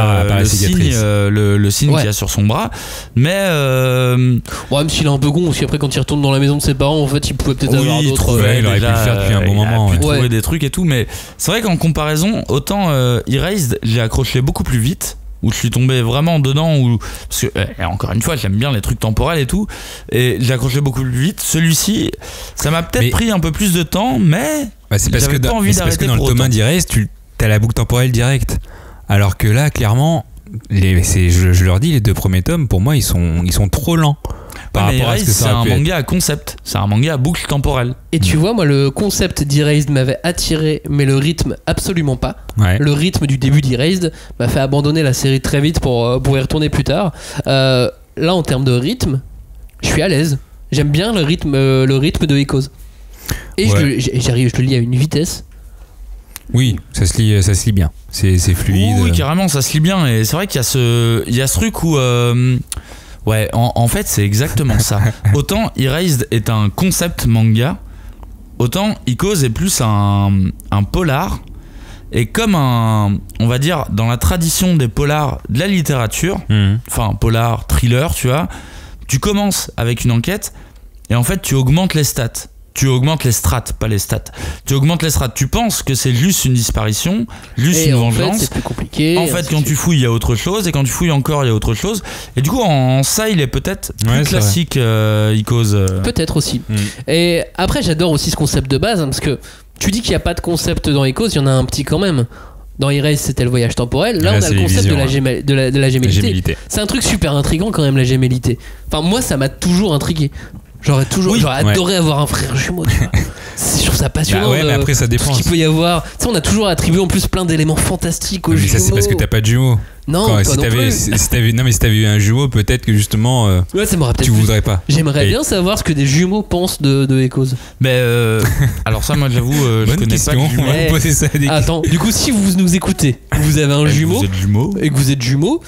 le signe qu'il y a sur son bras. Mais même s'il est un peu con, parce qu'après quand il retourne dans la maison de ses parents, en fait il pouvait peut-être avoir d'autres. Il aurait pu le faire depuis un bon moment. Il aurait pu trouver des trucs et tout, mais c'est vrai qu'en comparaison, autant Erased, j'ai accroché beaucoup plus vite. Où je suis tombé vraiment dedans, parce que encore une fois j'aime bien les trucs temporels et tout, et j'ai accroché beaucoup plus vite. Celui-ci, ça m'a peut-être pris un peu plus de temps, mais c'est parce que dans le tome 1 d'Erased, tu as la boucle temporelle directe, alors que là clairement je leur dis, les 2 premiers tomes pour moi ils sont trop lents par rapport à ce que ça aurait pu être. C'est un manga à concept, c'est un manga à boucle temporelle. Et tu vois, moi le concept d'Erased m'avait attiré, mais le rythme absolument pas. Le rythme du début d'Erased m'a fait abandonner la série très vite pour y retourner plus tard. Là en termes de rythme, je suis à l'aise. J'aime bien le rythme de Echoes. Et je le lis à une vitesse. Oui, ça se lit bien. C'est fluide. Oui, carrément, ça se lit bien. Et c'est vrai qu'il y a ce truc où ouais, en fait, c'est exactement ça. Autant Erased est un concept manga, autant Echoes est plus un polar. Et comme on va dire, dans la tradition des polars de la littérature, enfin, polar, thriller, tu vois, tu commences avec une enquête et en fait, tu augmentes les stats. Tu augmentes les strates, pas les stats. Tu augmentes les strates. Tu penses que c'est juste une disparition, juste une vengeance. Fait, c'est plus compliqué. En fait, quand tu fouilles, il y a autre chose. Et quand tu fouilles encore, il y a autre chose. Et du coup, en ça, il est peut-être plus classique, Echoes. Peut-être aussi. Et après, j'adore aussi ce concept de base, parce que tu dis qu'il n'y a pas de concept dans Echoes, il y en a un petit quand même. Dans Erased, c'était le voyage temporel. Là, on a le concept de la gémellité. C'est un truc super intriguant quand même, la gémellité. Enfin, moi, ça m'a toujours intrigué. J'aurais adoré avoir un frère jumeau, tu vois. Je trouve ça passionnant. Mais après ça dépend. Tout ce qu'il peut y avoir. Tu sais, on a toujours attribué en plus plein d'éléments fantastiques aux jumeaux. Mais ça, c'est parce que t'as pas de jumeaux. Non, si t'avais eu un jumeau, peut-être que justement tu voudrais pas. J'aimerais bien savoir ce que des jumeaux pensent de Echoes. Mais alors ça, moi j'avoue, je connais question. pas de jumeaux. On va vous poser ça à des Attends, du coup, si vous nous écoutez, vous avez un jumeau et que vous êtes jumeaux,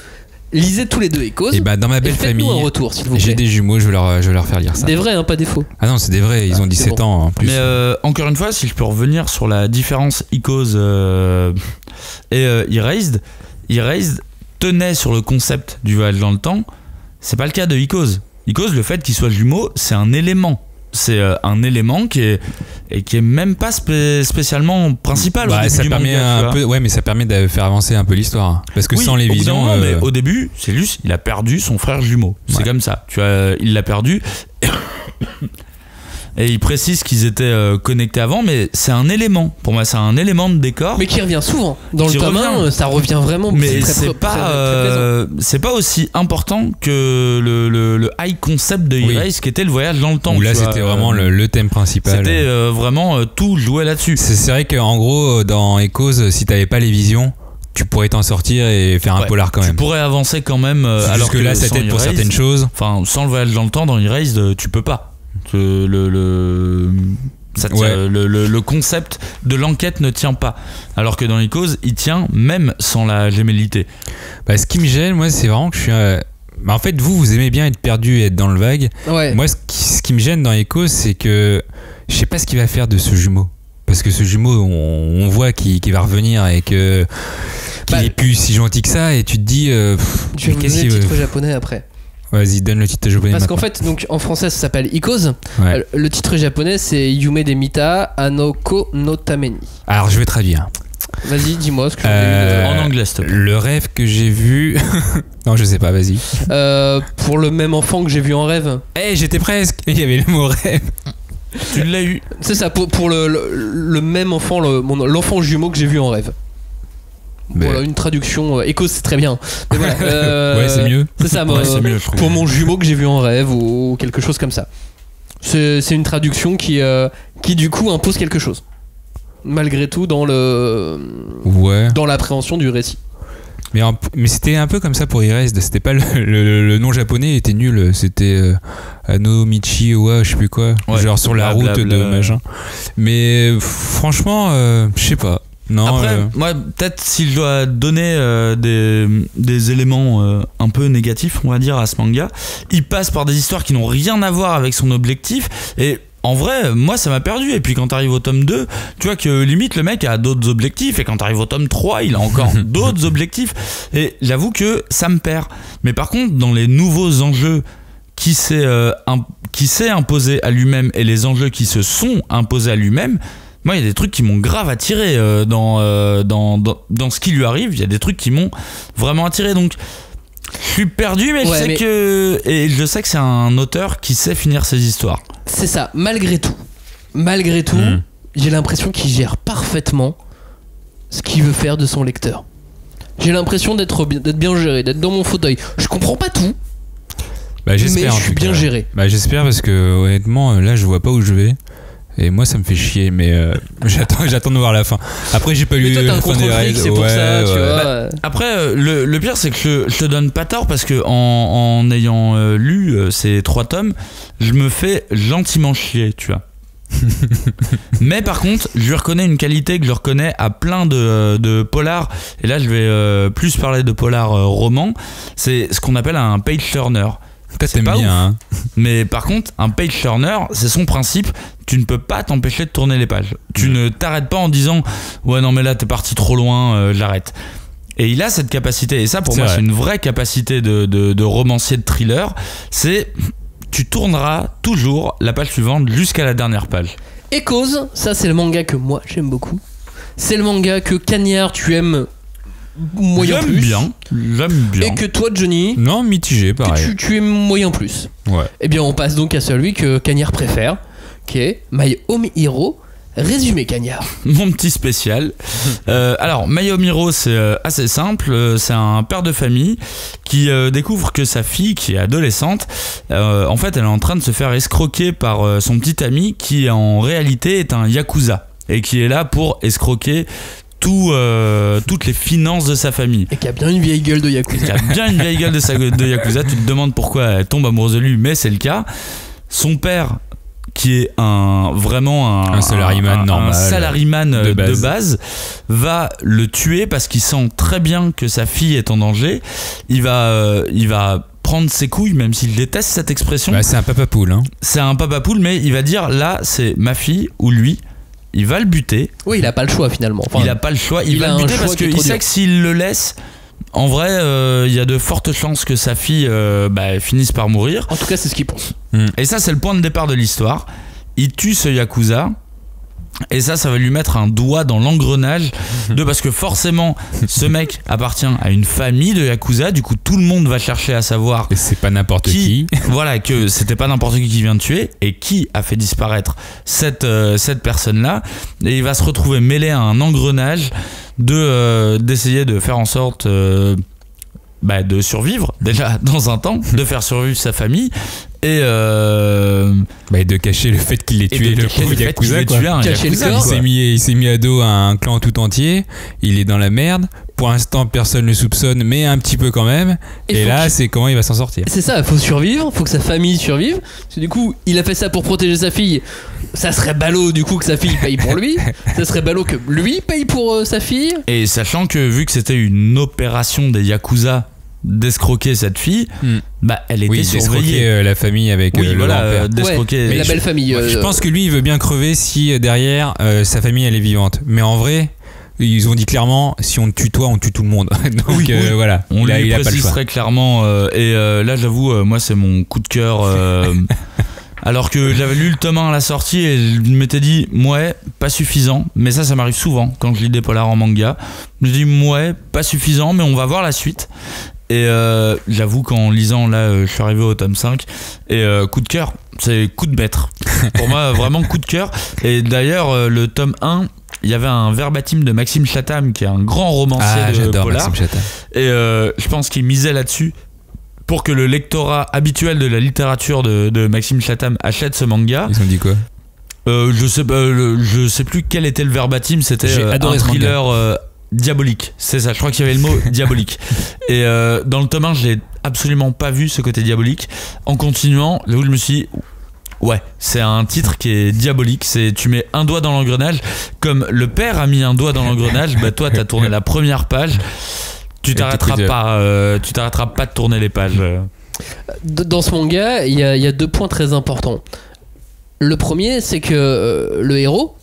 lisez tous les 2 Echoes. Et dans ma belle famille, un retour, s'il vous plaît. J'ai des jumeaux, je vais leur faire lire ça. Des vrais, pas des faux. Ah non, c'est des vrais, ils ont 17 ans en plus. Mais encore une fois, si je peux revenir sur la différence Echoes et Erased tenait sur le concept du voyage dans le temps. C'est pas le cas de Echoes. Echoes, le fait qu'il soit jumeau, c'est un élément. C'est un élément qui est même pas spécialement principal. Ça permet un peu, mais ça permet de faire avancer un peu l'histoire. Parce que sans les visions, mais au début, c'est juste, il a perdu son frère jumeau. C'est comme ça. Il l'a perdu. Et il précise qu'ils étaient connectés avant, mais c'est un élément. Pour moi, c'est un élément de décor. Mais qui revient souvent. Dans le tome 1, ça revient vraiment. Mais c'est pas aussi important que le high concept de Erased, qui était le voyage dans le temps. Où là, c'était vraiment le thème principal. C'était vraiment tout joué là-dessus. C'est vrai qu'en gros, dans Echoes, si t'avais pas les visions, tu pourrais t'en sortir et faire un polar quand même. Tu pourrais avancer quand même. Alors que là, ça t'aide pour certaines choses. Enfin, sans le voyage dans le temps, dans Erased, tu peux pas. Le concept de l'enquête ne tient pas, alors que dans Echoes il tient même sans la gémellité. Ce qui me gêne, moi, c'est vraiment que je suis en fait, vous aimez bien être perdu et être dans le vague. Moi, ce qui me gêne dans Echoes, c'est que je sais pas ce qu'il va faire de ce jumeau, parce que ce jumeau, on voit qu'il va revenir et que qu'il est plus si gentil que ça, et tu te dis je vais vous donner le titre japonais après. Vas-y, donne le titre japonais. Parce qu'en fait, donc, en français, ça s'appelle Echoes. Le titre japonais, c'est Yume de Mita Anoko no Tameni. Alors, je vais traduire. Vas-y, dis-moi ce que en anglais, s'il te plaît. Le rêve que j'ai vu. Non, je sais pas, vas-y. Pour le même enfant que j'ai vu en rêve. J'étais presque. Il y avait le mot rêve. Tu l'as eu. C'est ça, pour le même enfant, l'enfant jumeau que j'ai vu en rêve. Voilà, une traduction. Echoes, c'est très bien. Mais voilà, c'est mieux. C'est ça, c'est mieux, pour mon jumeau que j'ai vu en rêve ou quelque chose comme ça. C'est une traduction qui du coup impose quelque chose. Malgré tout, dans l'appréhension du récit. Mais c'était un peu comme ça pour Erased. C'était pas le nom japonais était nul. C'était Anomichi Owa, je sais plus quoi. Genre sur la route de machin. Mais franchement, je sais pas. Non, après, moi, peut-être si je dois donner des éléments un peu négatifs, on va dire, à ce manga, il passe par des histoires qui n'ont rien à voir avec son objectif, et en vrai, moi ça m'a perdu. Et puis quand t'arrives au tome 2, tu vois que limite le mec a d'autres objectifs. Et quand t'arrives au tome 3, il a encore d'autres objectifs. Et j'avoue que ça me perd. Mais par contre, dans les nouveaux enjeux qui s'est imposé à lui-même et les enjeux qui se sont imposés à lui-même, moi il y a des trucs qui m'ont grave attiré dans ce qui lui arrive. Il y a des trucs qui m'ont vraiment attiré. Donc je suis perdu, mais je sais que c'est un auteur qui sait finir ses histoires. C'est ça, malgré tout, j'ai l'impression qu'il gère parfaitement ce qu'il veut faire de son lecteur. J'ai l'impression d'être bien géré, d'être dans mon fauteuil. Je comprends pas tout, mais je suis bien géré. J'espère, parce que honnêtement, là je vois pas où je vais. Et moi ça me fait chier, mais j'attends de voir la fin. Après j'ai pas lu la fin des règles, c'est pour ça, tu vois. Après le pire c'est que je te donne pas tort, parce que en ayant lu ces 3 tomes, je me fais gentiment chier, tu vois. Mais par contre, je lui reconnais une qualité que je reconnais à plein de polars. Et là je vais plus parler de polars romans. C'est ce qu'on appelle un page turner. C'est pas bien, hein. Mais par contre, un page turner, c'est son principe. Tu ne peux pas t'empêcher de tourner les pages. Tu ne t'arrêtes pas en disant ouais non mais là t'es parti trop loin, j'arrête. Et il a cette capacité, et ça pour moi c'est une vraie capacité de romancier de thriller. C'est tu tourneras toujours la page suivante jusqu'à la dernière page. Et cause, ça c'est le manga que moi j'aime beaucoup. C'est le manga que Cagnard tu aimes moyen plus. J'aime bien. Et que toi Johnny, non, mitigé pareil. Que tu aimes moyen plus. Ouais. Et bien on passe donc à celui que Cagnard préfère, qui est My Home Hero. Résumé Cagnard. Mon petit spécial. Alors My Home Hero, c'est assez simple. C'est un père de famille qui découvre que sa fille, qui est adolescente, en fait elle est en train de se faire escroquer par son petit ami, qui en réalité est un yakuza et qui est là pour escroquer toutes les finances de sa famille. Et qui a bien une vieille gueule de yakuza. De yakuza. Tu te demandes pourquoi elle tombe amoureuse de lui, mais c'est le cas. Son père, qui est un salariman normal, un salariman de base, va le tuer parce qu'il sent très bien que sa fille est en danger. Il va prendre ses couilles, même s'il déteste cette expression. C'est un papa poule, hein. C'est un papa poule, mais il va dire là c'est ma fille ou lui. Il va le buter. Oui, il a pas le choix finalement. Enfin, il a pas le choix. Il va le buter parce qu'il sait que s'il le laisse, en vrai, il y a de fortes chances que sa fille finisse par mourir. En tout cas, c'est ce qu'il pense. Et ça, c'est le point de départ de l'histoire. Il tue ce yakuza. Et ça va lui mettre un doigt dans l'engrenage parce que forcément ce mec appartient à une famille de yakuza. Du coup tout le monde va chercher à savoir, et c'est pas n'importe qui. Voilà, que c'était pas n'importe qui vient de tuer et qui a fait disparaître cette personne là. Et il va se retrouver mêlé à un engrenage d'essayer de faire en sorte de survivre déjà dans un temps, de faire survivre sa famille et de cacher le fait qu'il ait tué le pauvre yakuza, cacher le corps. Il s'est mis à dos un clan tout entier. Il est dans la merde. Pour l'instant, personne ne le soupçonne, mais un petit peu quand même. Et là, c'est comment il va s'en sortir. C'est ça, il faut survivre, il faut que sa famille survive. Parce que du coup, il a fait ça pour protéger sa fille. Ça serait ballot du coup que sa fille paye pour lui. Ça serait ballot que lui paye pour sa fille. Et sachant que vu que c'était une opération des yakuza d'escroquer cette fille, elle était surveillée. La famille avec le grand-père. D'escroquer la belle famille. Je pense que lui, il veut bien crever si derrière sa famille elle est vivante. Mais en vrai, ils ont dit clairement, si on te tue toi, on tue tout le monde. Donc voilà, on lui préciserait clairement. Là, j'avoue, moi c'est mon coup de cœur. Alors que j'avais lu le tome 1 à la sortie et je m'étais dit pas suffisant, mais ça m'arrive souvent quand je lis des polars en manga. Je me dis pas suffisant, mais on va voir la suite. Et j'avoue qu'en lisant là, je suis arrivé au tome 5 et coup de cœur, c'est coup de maître. Pour moi, vraiment coup de cœur. Et d'ailleurs, le tome 1, il y avait un verbatim de Maxime Chatham, qui est un grand romancier de polar. Et je pense qu'il misait là-dessus pour que le lectorat habituel de la littérature de Maxime Chatham achète ce manga. Ils ont dit quoi ? Je sais plus quel était le verbatim. C'était un thriller diabolique. C'est ça, je crois qu'il y avait le mot diabolique. Et dans le tome 1, je l'ai absolument pas vu, ce côté diabolique. En continuant, là où je me suis dit, c'est un titre qui est diabolique. C'est tu mets un doigt dans l'engrenage, comme le père a mis un doigt dans l'engrenage. Toi, t'as tourné la première page. Tu t'arrêteras pas de tourner les pages. Dans ce manga, il y a 2 points très importants. Le premier, c'est que le héros,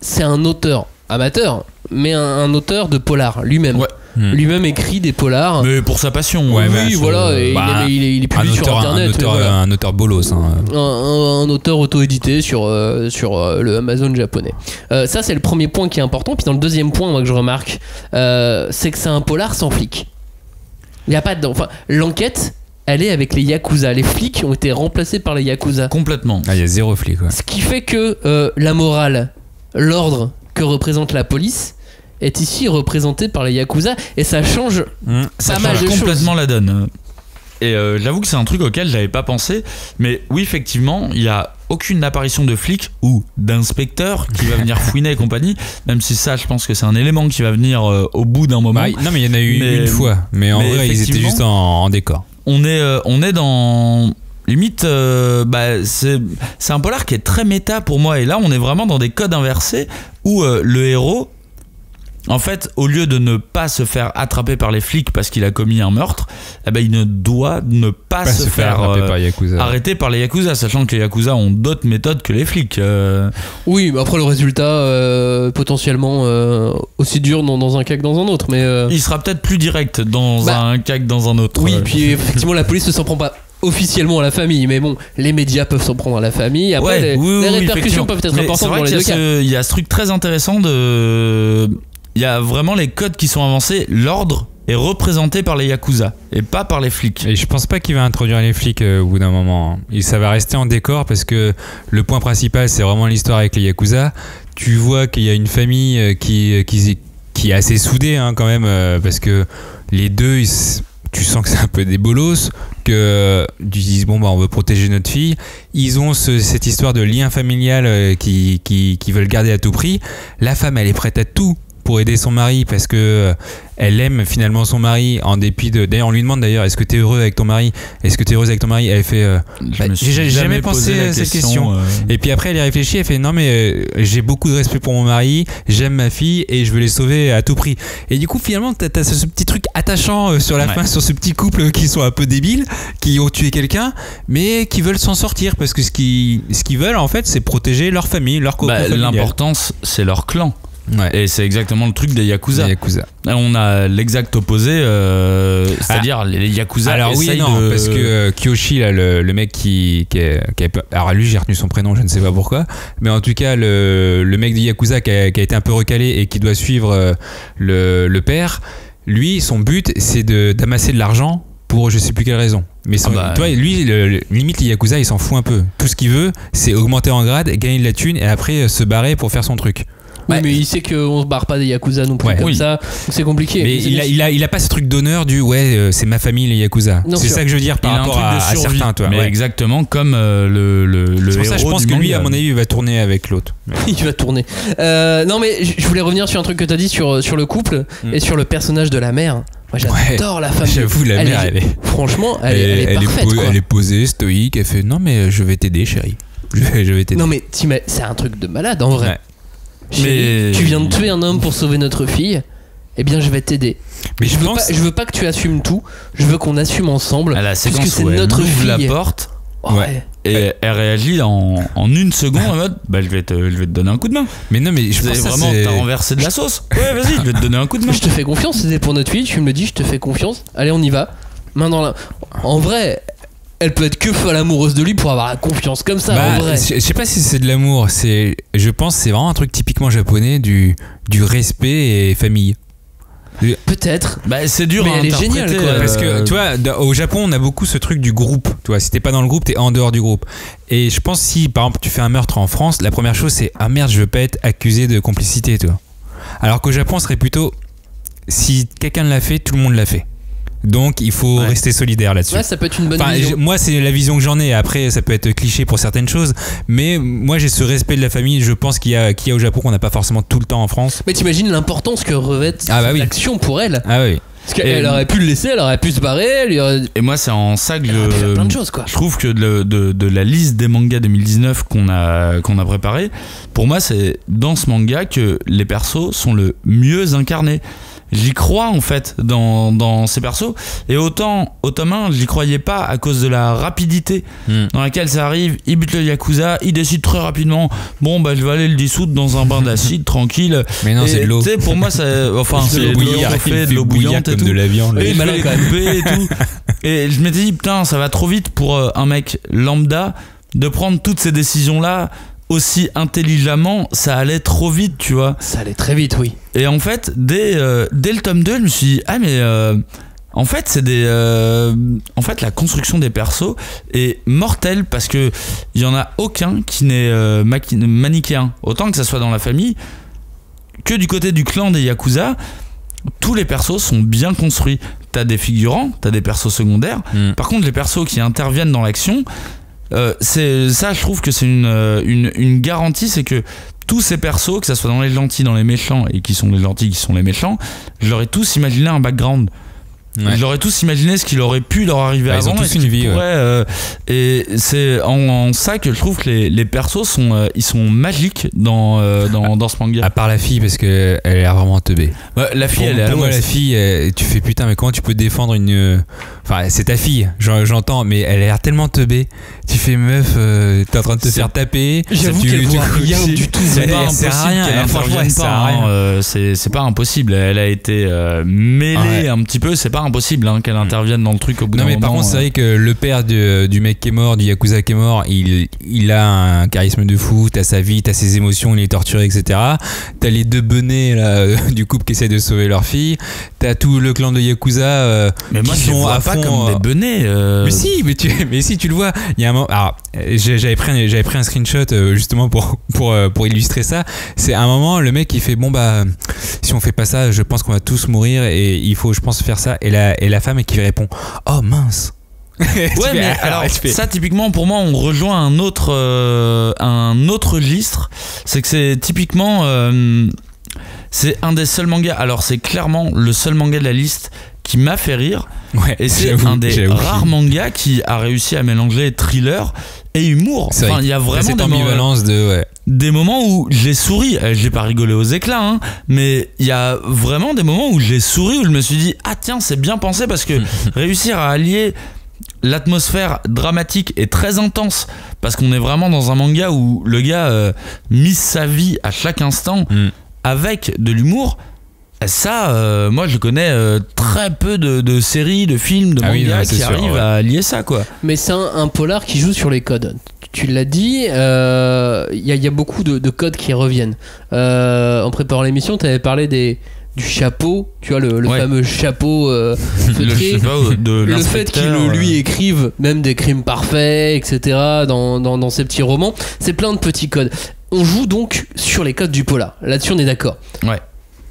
c'est un auteur amateur, mais un auteur de polar lui-même. Ouais. Lui-même écrit des polars. Mais pour sa passion. Ouais, oui, voilà. Et il est publié sur Internet. Un auteur bolos. Un auteur auto-édité sur le Amazon japonais. Ça, c'est le premier point qui est important. Puis dans le deuxième point, moi, que je remarque, c'est que c'est un polar sans flic. Il n'y a pas de... Enfin, l'enquête, elle est avec les Yakuza. Les flics ont été remplacés par les Yakuza. Complètement. Il y a 0 flic. Ouais. Ce qui fait que la morale, l'ordre que représente la police est ici représenté par les Yakuza, et ça change ça mal change de complètement choses. la donne. Et j'avoue que c'est un truc auquel j'avais pas pensé, mais oui, effectivement, il y a aucune apparition de flic ou d'inspecteur qui va venir fouiner et compagnie, même si ça, je pense que c'est un élément qui va venir au bout d'un moment. Non, mais il y en a eu une fois, mais en vrai, ils étaient juste en décor. On est dans... Limite, c'est un polar qui est très méta pour moi, et là on est vraiment dans des codes inversés où le héros, en fait, au lieu de ne pas se faire attraper par les flics parce qu'il a commis un meurtre, il ne doit ne pas se faire arrêter par les Yakuza, sachant que les Yakuza ont d'autres méthodes que les flics. Oui, mais après le résultat potentiellement aussi dur dans un cas que dans un autre, mais il sera peut-être plus direct dans un cas que dans un autre. Oui, puis effectivement la police ne s'en prend pas officiellement à la famille, mais bon, les médias peuvent s'en prendre à la famille. Après, les répercussions peuvent être importantes dans les deux cas. Il y a ce truc très intéressant de... Il y a vraiment les codes qui sont avancés. L'ordre est représenté par les Yakuza et pas par les flics. Et je pense pas qu'il va introduire les flics au bout d'un moment. Et ça va rester en décor parce que le point principal, c'est vraiment l'histoire avec les Yakuza. Tu vois qu'il y a une famille qui est assez soudée quand même, parce que les deux, tu sens que c'est un peu des bolos, que ils disent on veut protéger notre fille. Ils ont cette histoire de lien familial qui veulent garder à tout prix. La femme, elle est prête à tout pour aider son mari parce que elle aime finalement son mari en dépit de... D'ailleurs on lui demande est-ce que t'es heureux avec ton mari, elle fait j'ai jamais pensé à cette question. Et puis après elle y réfléchit, elle fait non mais j'ai beaucoup de respect pour mon mari, j'aime ma fille et je veux les sauver à tout prix. Et du coup finalement t'as ce petit truc attachant sur la fin, sur ce petit couple qui sont un peu débiles, qui ont tué quelqu'un mais qui veulent s'en sortir parce que ce qu'ils veulent en fait c'est protéger leur famille, leur cocon familial. L'importance c'est leur clan. Ouais. Et c'est exactement le truc des Yakuza. On a l'exact opposé, c'est-à-dire les Yakuza. Alors oui, non, parce que Kiyoshi, là, le mec qui alors lui j'ai retenu son prénom, je ne sais pas pourquoi, mais en tout cas le mec des Yakuza qui a été un peu recalé et qui doit suivre le père, lui son but c'est d'amasser de l'argent pour je sais plus quelle raison. Mais toi, lui, limite les Yakuza il s'en fout un peu. Tout ce qu'il veut c'est augmenter en grade, gagner de la thune et après se barrer pour faire son truc. Oui, mais il sait qu'on se barre pas des Yakuza non plus comme ça, donc c'est compliqué. Mais il a pas ce truc d'honneur du c'est ma famille les Yakuza. C'est ça que je veux dire par rapport à certains, toi. Mais exactement comme le c'est pour héros ça, je pense que lui, à mon avis, il va tourner avec l'autre. Il va tourner. Non, mais je voulais revenir sur un truc que t'as dit sur le couple et sur le personnage de la mère. Moi j'adore la femme. J'avoue, la mère, elle est... Franchement, elle est parfaite. Elle est posée, stoïque, elle fait non mais je vais t'aider chérie. Je vais t'aider. Non mais c'est un truc de malade en vrai. Ouais. Chérie, tu viens de tuer un homme pour sauver notre fille. Eh bien je vais t'aider. Mais je veux pas que tu assumes tout. Je veux qu'on assume ensemble. À la séquence puisque c'est où notre elle ouvre fille. la porte. Ouais. Et elle réagit en une seconde en mode je vais te donner un coup de main. Mais non mais je pense vraiment t'as renversé de la sauce. Ouais vas-y je vais te donner un coup de main. Je te fais confiance, c'était pour notre fille. Tu me le dis, je te fais confiance. Allez on y va. Main dans la... En vrai elle peut être que folle amoureuse de lui pour avoir la confiance comme ça en vrai. Je sais pas si c'est de l'amour, je pense que c'est vraiment un truc typiquement japonais du respect et famille. Peut-être. C'est dur mais à elle est géniale quoi. Parce que tu vois au Japon on a beaucoup ce truc du groupe, tu vois, si t'es pas dans le groupe t'es en dehors du groupe. Et je pense si par exemple tu fais un meurtre en France, la première chose c'est ah merde je veux pas être accusé de complicité, tu vois. Alors qu'au Japon ce serait plutôt si quelqu'un l'a fait tout le monde l'a fait. Donc il faut rester solidaire là-dessus. Ouais, ça peut être une bonne vision. Moi c'est la vision que j'en ai. Après ça peut être cliché pour certaines choses, mais moi j'ai ce respect de la famille. Je pense qu'il y a au Japon qu'on n'a pas forcément tout le temps en France. Mais t'imagines l'importance que revêt l'action pour elle. Ah oui. Parce qu'elle aurait pu le laisser, elle aurait pu se barrer. Et moi c'est en ça que plein de choses, quoi. Je trouve que de la liste des mangas 2019 qu'on a préparé, pour moi c'est dans ce manga que les persos sont le mieux incarnés. j'y crois en fait dans ces persos. Et autant au tome 1, j'y croyais pas à cause de la rapidité dans laquelle ça arrive. Il bute le Yakuza, il décide très rapidement, bon bah je vais aller le dissoudre dans un bain d'acide tranquille. Mais non, c'est de l'eau. Tu sais, pour moi, c'est de l'eau bouillante et tout. De la viande. Et il fallait couper et tout. Et je m'étais dit, putain, ça va trop vite pour un mec lambda de prendre toutes ces décisions-là aussi intelligemment. Ça allait trop vite, tu vois. Ça allait très vite, oui. Et en fait, dès le tome 2, je me suis dit, ah mais en fait, en fait, la construction des persos est mortelle parce que il y en a aucun qui n'est manichéen. Autant que ça soit dans la famille que du côté du clan des Yakuza, tous les persos sont bien construits. T'as des figurants, t'as des persos secondaires. Par contre, les persos qui interviennent dans l'action, c'est ça, je trouve que c'est une garantie, c'est que tous ces persos, que ça soit dans les gentils, dans les méchants, et qui sont les gentils, qui sont les méchants, je leur ai tous imaginé un background. Ouais. Je leur ai tous imaginé ce qu'il aurait pu leur arriver avant. Ils ont tous une vie. Et c'est en ça que je trouve que les persos ils sont magiques dans ce manga. À part la fille, parce qu'elle a l'air vraiment teubée. Ouais, la fille, elle est pour moi, la fille, tu fais putain, mais comment tu peux défendre une. Enfin, c'est ta fille, j'entends, mais elle a l'air tellement teubée. Tu fais meuf, t'es en train de te faire taper. J'avoue qu'elle voit rien du tout. C'est pas impossible. Franchement, c'est pas impossible. Elle a été mêlée un petit peu. C'est pas impossible qu'elle intervienne dans le truc au bout d'un moment. Non, mais par contre, c'est vrai que le père du mec qui est mort, du Yakuza qui est mort, il a un charisme de fou. T'as sa vie, t'as ses émotions, il est torturé, etc. T'as les deux benets là, du couple qui essaie de sauver leur fille. T'as tout le clan de Yakuza mais moi, qui sont à fond comme des benets. Mais si tu le vois, il y a un moment. Alors, j'avais pris un screenshot justement pour illustrer ça. C'est à un moment, le mec il fait bon bah si on fait pas ça, je pense qu'on va tous mourir et il faut, je pense, faire ça. Et la femme qui répond oh mince. Ouais, mais alors ça typiquement pour moi on rejoint un autre registre, c'est que c'est typiquement c'est un des seuls mangas, alors c'est clairement le seul manga de la liste qui m'a fait rire, et c'est un des rares mangas qui a réussi à mélanger thriller et humour. Enfin, il y a vraiment des moments où j'ai souri. J'ai pas rigolé aux éclats, mais il y a vraiment des moments où j'ai souri, où je me suis dit ah tiens, c'est bien pensé, parce que réussir à allier l'atmosphère dramatique est très intense, parce qu'on est vraiment dans un manga où le gars mise sa vie à chaque instant avec de l'humour. Ça, moi je connais très peu de séries, de films, de mangas qui arrivent à lier ça, quoi. Mais c'est un polar qui joue sur les codes. Tu l'as dit, il y a beaucoup de codes qui reviennent. En préparant l'émission, tu avais parlé du chapeau, tu vois, le fameux chapeau feutré, le fait qu'il lui écrive même des crimes parfaits, etc. dans ses petits romans, c'est plein de petits codes. On joue donc sur les codes du polar. Là-dessus, on est d'accord. Ouais.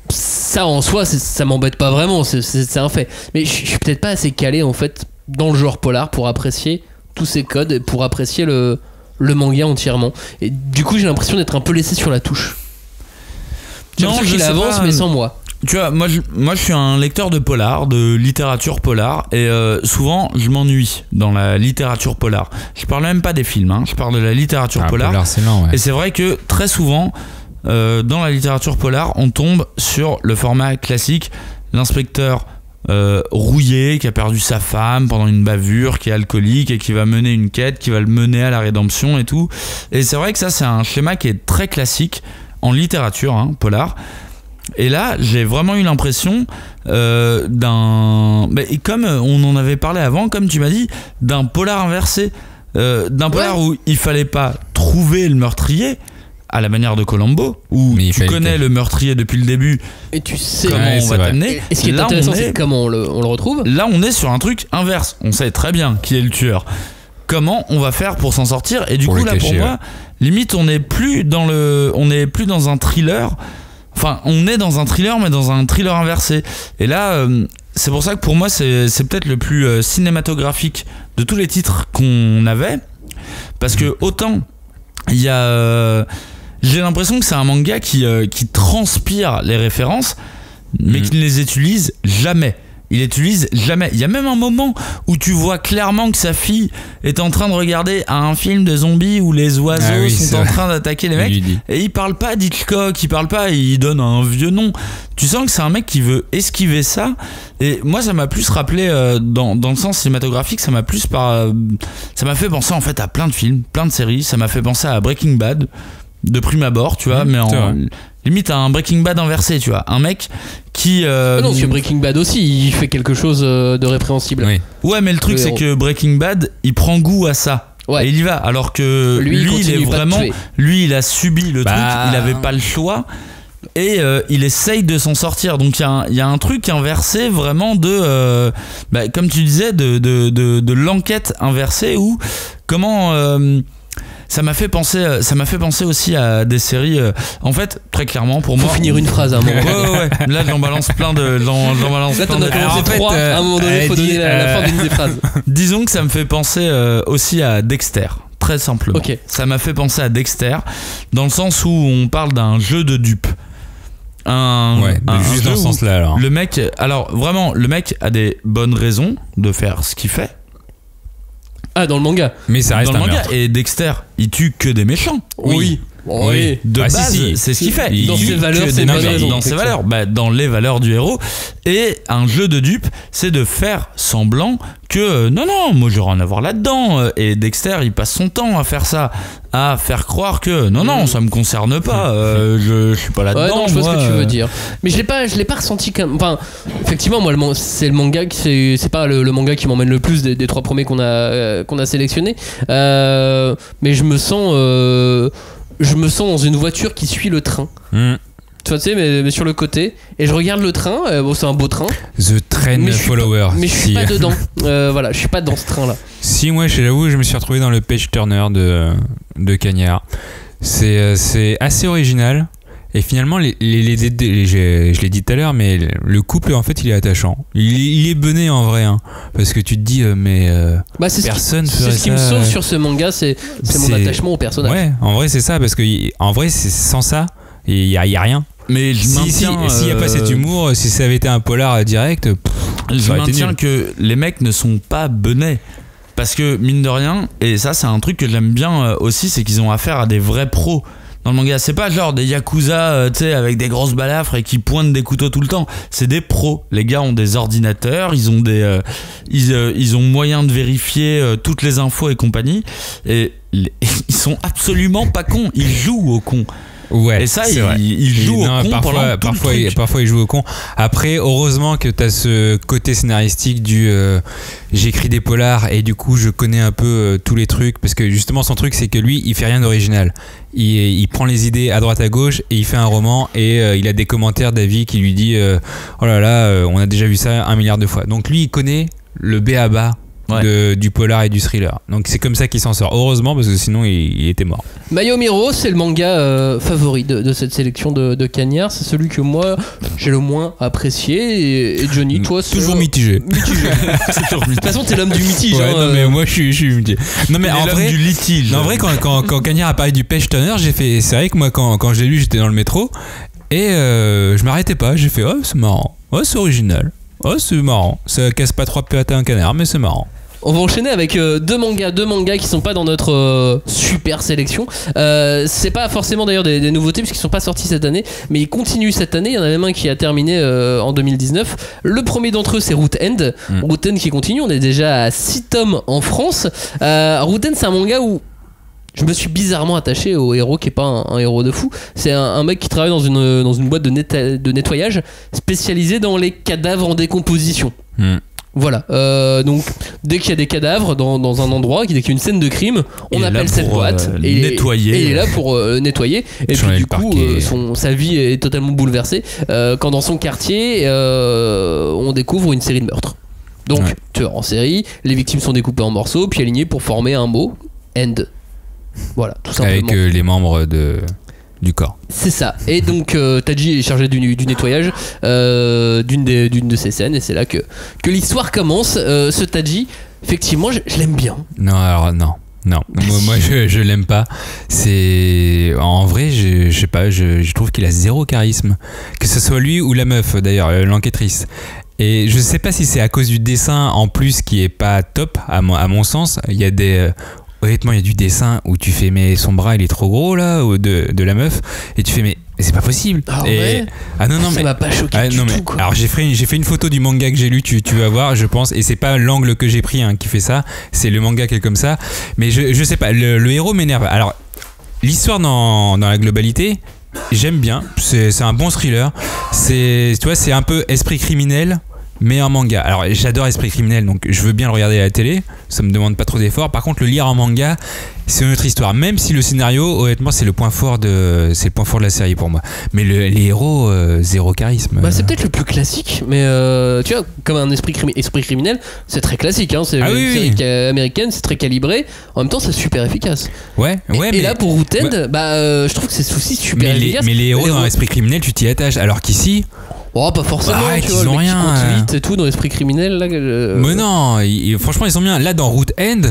Ça en soi, ça m'embête pas vraiment, c'est un fait. Mais je suis peut-être pas assez calé en fait dans le genre polar pour apprécier tous ces codes et pour apprécier le manga entièrement. Et du coup, j'ai l'impression d'être un peu laissé sur la touche. J'ai l'impression qu'il avance, mais sans moi. Tu vois, moi je suis un lecteur de polar, de littérature polar, et souvent je m'ennuie dans la littérature polar. Je parle même pas des films, je parle de la littérature polar. C'est lent, ouais. Et c'est vrai que très souvent dans la littérature polar, on tombe sur le format classique, l'inspecteur rouillé qui a perdu sa femme pendant une bavure, qui est alcoolique et qui va mener une quête, qui va le mener à la rédemption et tout. Et c'est vrai que ça, c'est un schéma qui est très classique en littérature polar. Et là, j'ai vraiment eu l'impression et comme on en avait parlé avant, comme tu m'as dit, d'un polar inversé, d'un polar où il fallait pas trouver le meurtrier à la manière de Columbo, où tu connais le meurtrier depuis le début et tu sais comment on va t'amener. Et ce qui est intéressant, c'est comment on le retrouve. Là, on est sur un truc inverse. On sait très bien qui est le tueur. Comment on va faire pour s'en sortir? Et du coup, là, pour moi, limite, on n'est plus dans un thriller. Enfin, on est dans un thriller, mais dans un thriller inversé. Et là, c'est pour ça que pour moi, c'est peut-être le plus cinématographique de tous les titres qu'on avait. Parce que autant, il y a... j'ai l'impression que c'est un manga qui transpire les références, mais qui ne les utilise jamais. il utilise jamais. Il y a même un moment où tu vois clairement que sa fille est en train de regarder un film de zombies où les oiseaux sont en train d'attaquer les mecs, et il parle pas d'Hitchcock, il parle pas, il donne un vieux nom. Tu sens que c'est un mec qui veut esquiver ça, et moi ça m'a plus rappelé dans le sens cinématographique, ça m'a fait penser en fait à plein de films, plein de séries. Ça m'a fait penser à Breaking Bad de prime abord, tu vois, mais limite à un Breaking Bad inversé, tu vois, un mec qui non, parce que Breaking Bad aussi il fait quelque chose de répréhensible. Ouais, mais le truc c'est que Breaking Bad il prend goût à ça. Et il y va, alors que lui il est vraiment, lui il a subi le truc, il avait pas le choix. Et il essaye de s'en sortir. Donc il y a un truc inversé vraiment de comme tu disais de l'enquête inversée, où comment ça m'a fait penser aussi à des séries en fait, très clairement pour moi. Faut finir une phrase à un moment. Ouais. Là j'en balance plein de là t'en as commencé 3 à un moment donné, faut donner la fin d'une des phrases. Disons que ça me fait penser aussi à Dexter. Très simplement. Ça m'a fait penser à Dexter dans le sens où on parle d'un jeu de dupes. Juste dans ce sens-là alors. Le mec a des bonnes raisons de faire ce qu'il fait. Ah, dans le manga. Mais ça reste dans le un manga. meurtre. Et Dexter, il tue que des méchants. Oui. De base, c'est ce qu'il fait. Dans ses valeurs, c'est dans ses valeurs, dans les valeurs du héros. Et un jeu de dupe, c'est de faire semblant que non, moi j'ai rien à voir là-dedans. Et Dexter, il passe son temps à faire ça, à faire croire que non, ça me concerne pas. Je suis pas là-dedans. Ouais, non, je vois ce que tu veux dire. Mais je l'ai pas ressenti comme. Enfin, effectivement, moi, c'est le manga c'est pas le manga qui m'emmène le plus des 3 premiers qu'on a sélectionnés. Mais je me sens dans une voiture qui suit le train. Tu sais, mais sur le côté. Et je regarde le train. C'est un beau train. The Train Follower. Mais je suis pas dedans. Voilà, je suis pas dans ce train-là. Si, moi, j'avoue, je me suis retrouvé dans le page turner de Cagnard. C'est assez original. Et finalement, je l'ai dit tout à l'heure, mais le couple, en fait, il est attachant. Il est bené en vrai, hein, parce que tu te dis, personne ferait ça. C'est ce qui me sauve sur ce manga, c'est mon attachement au personnage. Ouais, en vrai, c'est ça, parce que en vrai, sans ça, il y a rien. Mais je maintiens, s'il n'y a pas cet humour, si ça avait été un polar direct, je maintiens que les mecs ne sont pas benets. Parce que, mine de rien, et ça, c'est un truc que j'aime bien aussi, c'est qu'ils ont affaire à des vrais pros. Dans le manga, c'est pas genre des yakuza, tu sais, avec des grosses balafres et qui pointent des couteaux tout le temps. C'est des pros. Les gars ont des ordinateurs, ils ont ils ont moyen de vérifier toutes les infos et compagnie. Et ils sont absolument pas cons. Ils jouent au con. Ouais, et ça, il joue au con parfois il joue au con. Après, heureusement que t'as ce côté scénaristique du j'écris des polars et du coup je connais un peu tous les trucs, parce que justement son truc c'est que lui il fait rien d'original. Il prend les idées à droite à gauche et il fait un roman, et il a des commentaires d'avis qui lui dit oh là là, on a déjà vu ça 1 milliard de fois. Donc lui il connaît le b à bas du polar et du thriller. Donc c'est comme ça qu'il s'en sort. Heureusement, parce que sinon il était mort. Mayomiro, c'est le manga favori de cette sélection de Cagnard. C'est celui que moi j'ai le moins apprécié. Et Johnny, toi, toujours mitigé. De toute façon, t'es l'homme du mitige. Ouais, non, mais moi je suis mitigé. Non, mais en vrai, du litige. En vrai, quand Cagnard a parlé du page turner, j'ai fait. C'est vrai que moi, quand je l'ai lu, j'étais dans le métro et je m'arrêtais pas. J'ai fait oh, c'est marrant. Oh, c'est original. Oh, c'est marrant. Ça casse pas 3 pattes à un canard, mais c'est marrant. On va enchaîner avec deux mangas qui sont pas dans notre super sélection. C'est pas forcément d'ailleurs des nouveautés puisqu'ils sont pas sortis cette année, mais ils continuent cette année. Il y en a même un qui a terminé en 2019. Le premier d'entre eux, c'est Root End. Root End qui continue. On est déjà à 6 tomes en France. Root End, c'est un manga où je me suis bizarrement attaché au héros qui est pas un héros de fou. C'est un mec qui travaille dans une boîte de nettoyage spécialisée dans les cadavres en décomposition. Voilà, donc dès qu'il y a des cadavres dans un endroit, dès qu'il y a une scène de crime, on appelle cette boîte et il est là pour nettoyer. Et puis du coup, sa vie est totalement bouleversée quand dans son quartier, on découvre une série de meurtres. Donc, tueur en série, les victimes sont découpées en morceaux puis alignées pour former un mot, end. Voilà, tout simplement. Avec les membres du corps. C'est ça. Et donc Taji est chargé du nettoyage d'une de ces scènes, et c'est là que l'histoire commence. Ce Taji, effectivement, je l'aime bien. Non, alors non. Moi je l'aime pas. C'est en vrai, je sais pas, je trouve qu'il a zéro charisme, que ce soit lui ou la meuf d'ailleurs, l'enquêtrice. Et je sais pas si c'est à cause du dessin en plus qui est pas top à mon sens. Il y a des honnêtement, il y a du dessin où tu fais mais son bras il est trop gros là de la meuf et tu fais mais c'est pas possible. Ah ouais. Non ça m'a pas choqué du tout quoi. Alors j'ai fait une photo du manga que j'ai lu, tu vas voir, je pense, et c'est pas l'angle que j'ai pris qui fait ça, c'est le manga qui est comme ça. Mais je sais pas, le héros m'énerve. Alors l'histoire dans la globalité, j'aime bien, c'est un bon thriller. Tu vois, c'est un peu esprit criminel mais en manga. Alors j'adore Esprit criminel, donc je veux bien le regarder à la télé, ça me demande pas trop d'efforts. Par contre le lire en manga, c'est une autre histoire, même si le scénario honnêtement c'est le point fort de la série pour moi. Mais les héros, zéro charisme. C'est peut-être le plus classique, mais tu vois, comme un Esprit criminel, c'est très classique, c'est une série américaine, c'est très calibré, en même temps c'est super efficace. Et là pour Root End, je trouve que c'est aussi super efficace. Mais les héros dans Esprit criminel tu t'y attaches, alors qu'ici pas forcément, tu vois, ils ont rien. Qui compte vite et tout dans l'esprit criminel là. Mais non, franchement ils sont bien. Là dans Root End,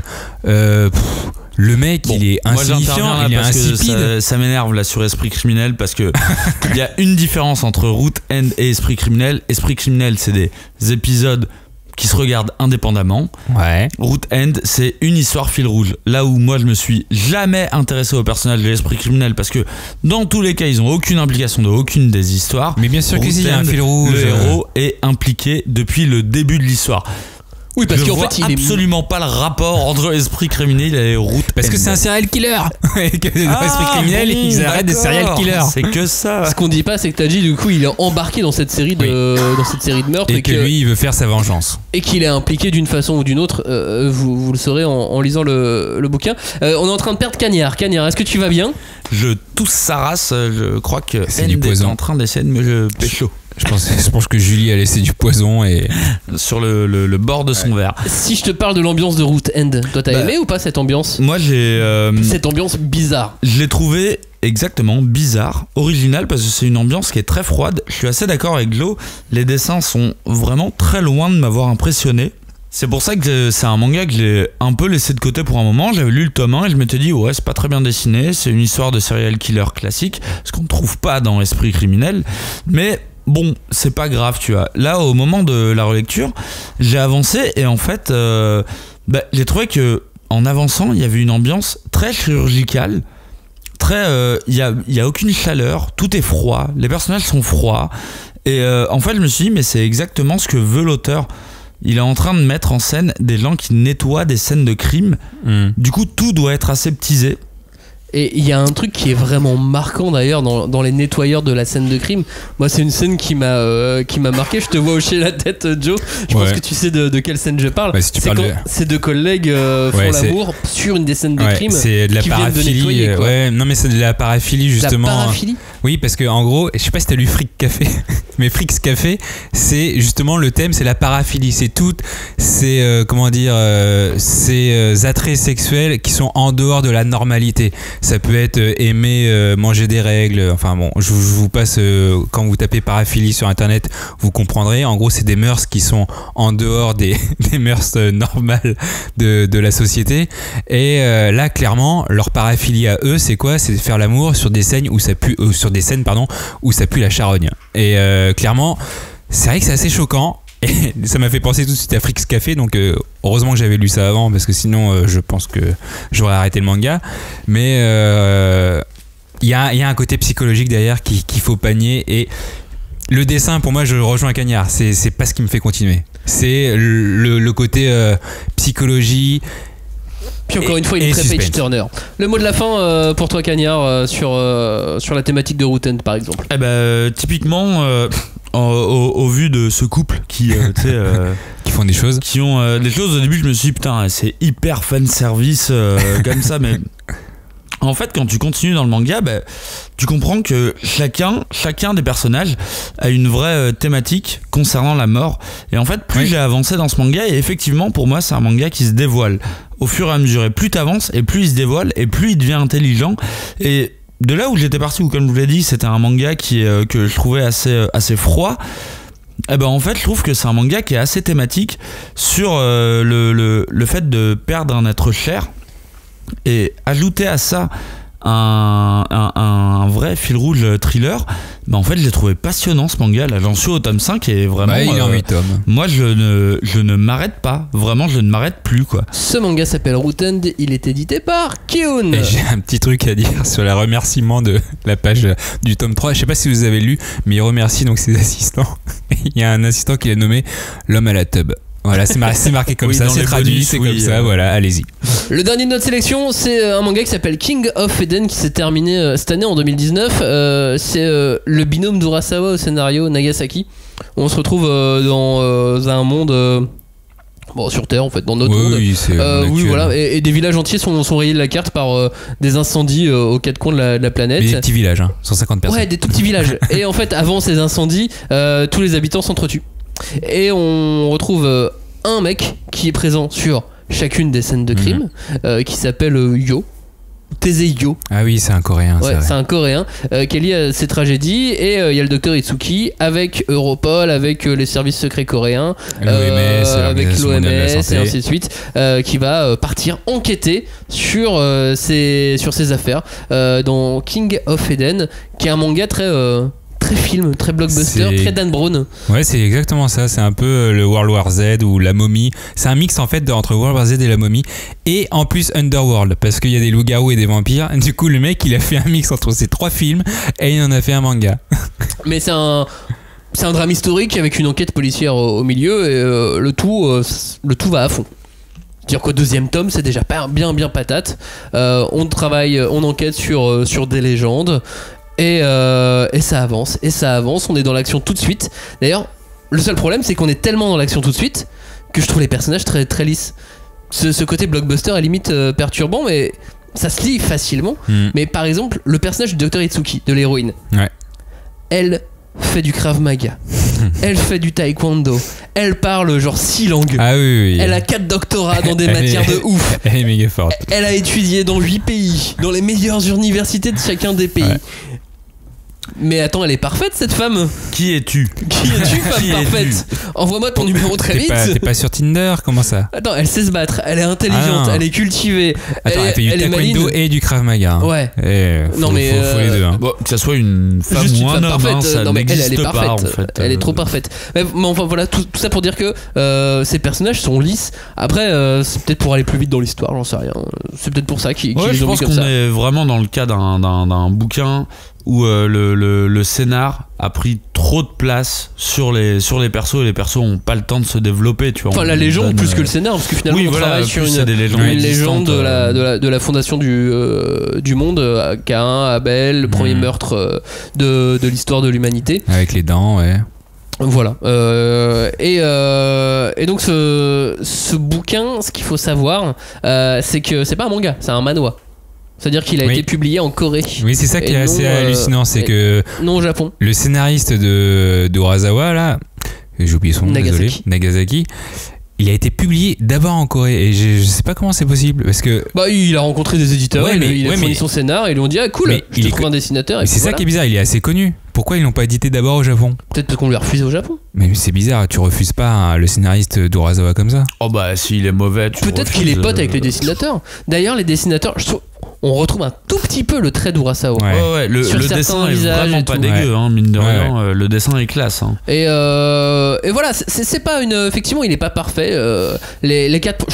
le mec il est insignifiant, il est insipide. Ça m'énerve là sur Esprit criminel parce que il y a une différence entre Root End et Esprit criminel. Esprit criminel c'est des épisodes qui se regardent indépendamment. Root End c'est une histoire fil rouge. Là où moi je me suis jamais intéressé au personnage de l'Esprit criminel parce que dans tous les cas ils ont aucune implication de aucune des histoires. Mais bien sûr qu'il y a un fil rouge. Le héros est impliqué depuis le début de l'histoire. Oui, parce qu'en fait, il est absolument pas le rapport entre Esprit criminel et Root End. Parce que c'est un serial killer. Et que dans Esprit criminel, ils arrêtent des serial killers. C'est que ça. Ce qu'on dit pas, c'est que Tadji, du coup, il est embarqué dans cette série de meurtres et que lui, il veut faire sa vengeance. Et qu'il est impliqué d'une façon ou d'une autre. Vous le saurez en lisant le bouquin. On est en train de perdre Cagnard. Cagnard, est-ce que tu vas bien? Je tousse sa race. Je crois que c'est du poison. Est en train d'essayer de me pécho. Je pense que Julie a laissé du poison et sur le bord de son verre. Si je te parle de l'ambiance de Root End, toi t'as aimé ou pas cette ambiance? Moi j'ai cette ambiance bizarre. Je l'ai trouvé exactement bizarre, original parce que c'est une ambiance qui est très froide. Je suis assez d'accord avec Glo. Les dessins sont vraiment très loin de m'avoir impressionné. C'est pour ça que c'est un manga que j'ai un peu laissé de côté pour un moment. J'avais lu le tome 1 et je m'étais dit ouais c'est pas très bien dessiné, c'est une histoire de serial killer classique, ce qu'on ne trouve pas dans Esprit criminel. Mais bon, c'est pas grave, tu vois. Là, au moment de la relecture, j'ai avancé et en fait, j'ai trouvé que en avançant, il y avait une ambiance très chirurgicale, très, il y a aucune chaleur, tout est froid, les personnages sont froids et en fait, je me suis dit mais c'est exactement ce que veut l'auteur. Il est en train de mettre en scène des gens qui nettoient des scènes de crime. Du coup, tout doit être aseptisé. Et il y a un truc qui est vraiment marquant d'ailleurs dans les nettoyeurs de la scène de crime. Moi, c'est une scène qui m'a marqué. Je te vois hocher la tête, Joe. Je pense que tu sais de quelle scène je parle. Si c'est quand ces deux collègues font l'amour sur une des scènes de crime. C'est de la paraphilie. Non, mais c'est de la paraphilie justement. La paraphilie ? Oui, parce que en gros, je sais pas si t'as lu Frick Café, mais Frick's Café, c'est justement le thème, c'est la paraphilie. C'est toutes ces ces attraits sexuels qui sont en dehors de la normalité. Ça peut être aimer manger des règles. Enfin bon, je vous passe quand vous tapez paraphilie sur internet, vous comprendrez. En gros, c'est des mœurs qui sont en dehors des mœurs normales de la société. Et là, clairement, leur paraphilie à eux, c'est quoi? C'est de faire l'amour sur des scènes où ça pue, où ça pue la charogne. Et clairement, c'est vrai que c'est assez choquant. Et ça m'a fait penser tout de suite à Frick's Café, donc heureusement que j'avais lu ça avant parce que sinon je pense que j'aurais arrêté le manga. Mais il y a un côté psychologique derrière qu'il faut panier. Et le dessin, pour moi, je rejoins Cagnard, c'est pas ce qui me fait continuer. C'est le côté psychologie. Puis encore une fois, il est très page turner. Le mot de la fin pour toi, Cagnard, sur la thématique de Root End, par exemple. Typiquement, au vu de ce couple qui font des choses, qui ont des choses, au début, je me suis dit putain, c'est hyper fan service comme ça, mais en fait, quand tu continues dans le manga, tu comprends que chacun des personnages a une vraie thématique concernant la mort. Et en fait, plus j'ai avancé dans ce manga, et effectivement, pour moi, c'est un manga qui se dévoile au fur et à mesure. Et plus t'avances, et plus il se dévoile, et plus il devient intelligent. Et de là où j'étais parti, où comme je vous l'ai dit, c'était un manga que je trouvais assez froid. En fait, je trouve que c'est un manga qui est assez thématique sur le fait de perdre un être cher. Et ajouter à ça un vrai fil rouge thriller. En fait, je l'ai trouvé passionnant ce manga. Là, j'en suis au tome 5 et vraiment. Il est en 8 tomes. Moi, je ne m'arrête pas. Vraiment, je ne m'arrête plus, quoi. Ce manga s'appelle Root End. Il est édité par Kiun. Et j'ai un petit truc à dire sur les remerciements de la page du tome 3. Je sais pas si vous avez lu, mais il remercie donc ses assistants. Il y a un assistant qu'il a nommé l'homme à la tub. Voilà, c'est marqué comme ça, c'est traduit, c'est comme ça, voilà, allez-y. Le dernier de notre sélection, c'est un manga qui s'appelle King of Eden qui s'est terminé cette année en 2019. C'est le binôme d'Urasawa au scénario, Nagasaki. On se retrouve dans un monde... sur Terre en fait, dans notre monde. Oui, voilà, et des villages entiers sont rayés de la carte par des incendies aux quatre coins de la planète. Mais des petits villages, 150 personnes. Ouais, des tout petits villages. Et en fait, avant ces incendies, tous les habitants s'entretuent. Et on retrouve un mec qui est présent sur chacune des scènes de crime, qui s'appelle Yo. Teseyo. Ah oui, c'est un coréen. Ouais, c'est un coréen qui est lié à ces tragédies. Et il y a le docteur Itsuki avec Europol, avec les services secrets coréens, avec l'OMS et ainsi de suite, qui va partir enquêter sur ces affaires dans King of Eden, qui est un manga très film, très blockbuster, très Dan Brown. Ouais, c'est exactement ça. C'est un peu le World War Z ou la momie. C'est un mix en fait entre World War Z et la momie. Et en plus Underworld, parce qu'il y a des loups-garous et des vampires. Du coup, le mec, il a fait un mix entre ces trois films et il en a fait un manga. Mais c'est un drame historique avec une enquête policière au milieu et le tout va à fond. C'est-à-dire qu'au deuxième tome, c'est déjà bien patate. On enquête sur des légendes. Et ça avance, on est dans l'action tout de suite. D'ailleurs, le seul problème, c'est qu'on est tellement dans l'action tout de suite que je trouve les personnages très, très lisses. Ce côté blockbuster est limite perturbant, mais ça se lit facilement. Mais par exemple, le personnage du Dr Itsuki, de l'héroïne, elle fait du Krav Maga, elle fait du taekwondo, elle parle genre 6 langues, elle a 4 doctorats dans des matières de ouf, elle est méga forte, elle a étudié dans 8 pays, dans les meilleures universités de chacun des pays. Mais attends, elle est parfaite cette femme. Qui es-tu, femme parfaite? Envoie-moi ton numéro très vite. T'es pas sur Tinder? Comment ça? Attends, elle sait se battre, elle est intelligente, elle est cultivée. Attends, elle fait du taekwondo et du Krav Maga. Ouais. Faut les deux. Bon, que ça soit une femme ou un homme, ça n'existe pas en fait. Elle est trop parfaite. Mais enfin voilà, tout ça pour dire que ces personnages sont lisses. Après, c'est peut-être pour aller plus vite dans l'histoire, j'en sais rien. C'est peut-être pour ça qu'ils les ont mis comme ça. Je pense qu'on est vraiment dans le cas d'un bouquin où le scénar a pris trop de place sur les persos et les persos ont pas le temps de se développer, tu vois. Enfin, la légende plus que le scénar, parce que finalement on travaille sur une légende de la fondation du monde, Caïn, Abel, le premier meurtre de l'histoire de l'humanité. Avec les dents, ouais. Voilà. Et donc ce bouquin, ce qu'il faut savoir, c'est que c'est pas un manga, c'est un manhwa. C'est-à-dire qu'il a été publié en Corée. Oui, c'est ça qui est assez hallucinant, c'est que non au Japon. Le scénariste de Urasawa, là, j'ai oublié son nom, désolé, Nagasaki, il a été publié d'abord en Corée et je sais pas comment c'est possible parce que il a rencontré des éditeurs, il a fourni son scénar et ils lui ont dit cool, je te trouve un dessinateur. Mais c'est ça qui est bizarre, il est assez connu. Pourquoi ils l'ont pas édité d'abord au Japon? Peut-être parce qu'on lui a refusé au Japon. Mais c'est bizarre, tu refuses pas le scénariste d'Urasawa comme ça. Oh bah s'il est mauvais, peut-être qu'il est pote avec les dessinateurs. D'ailleurs, les dessinateurs, je trouve, on retrouve un tout petit peu le trait d'Urasawa. Ouais, le dessin est vraiment pas dégueu, mine de rien. Le dessin est classe. Et voilà, c'est pas effectivement, il est pas parfait. Les 4,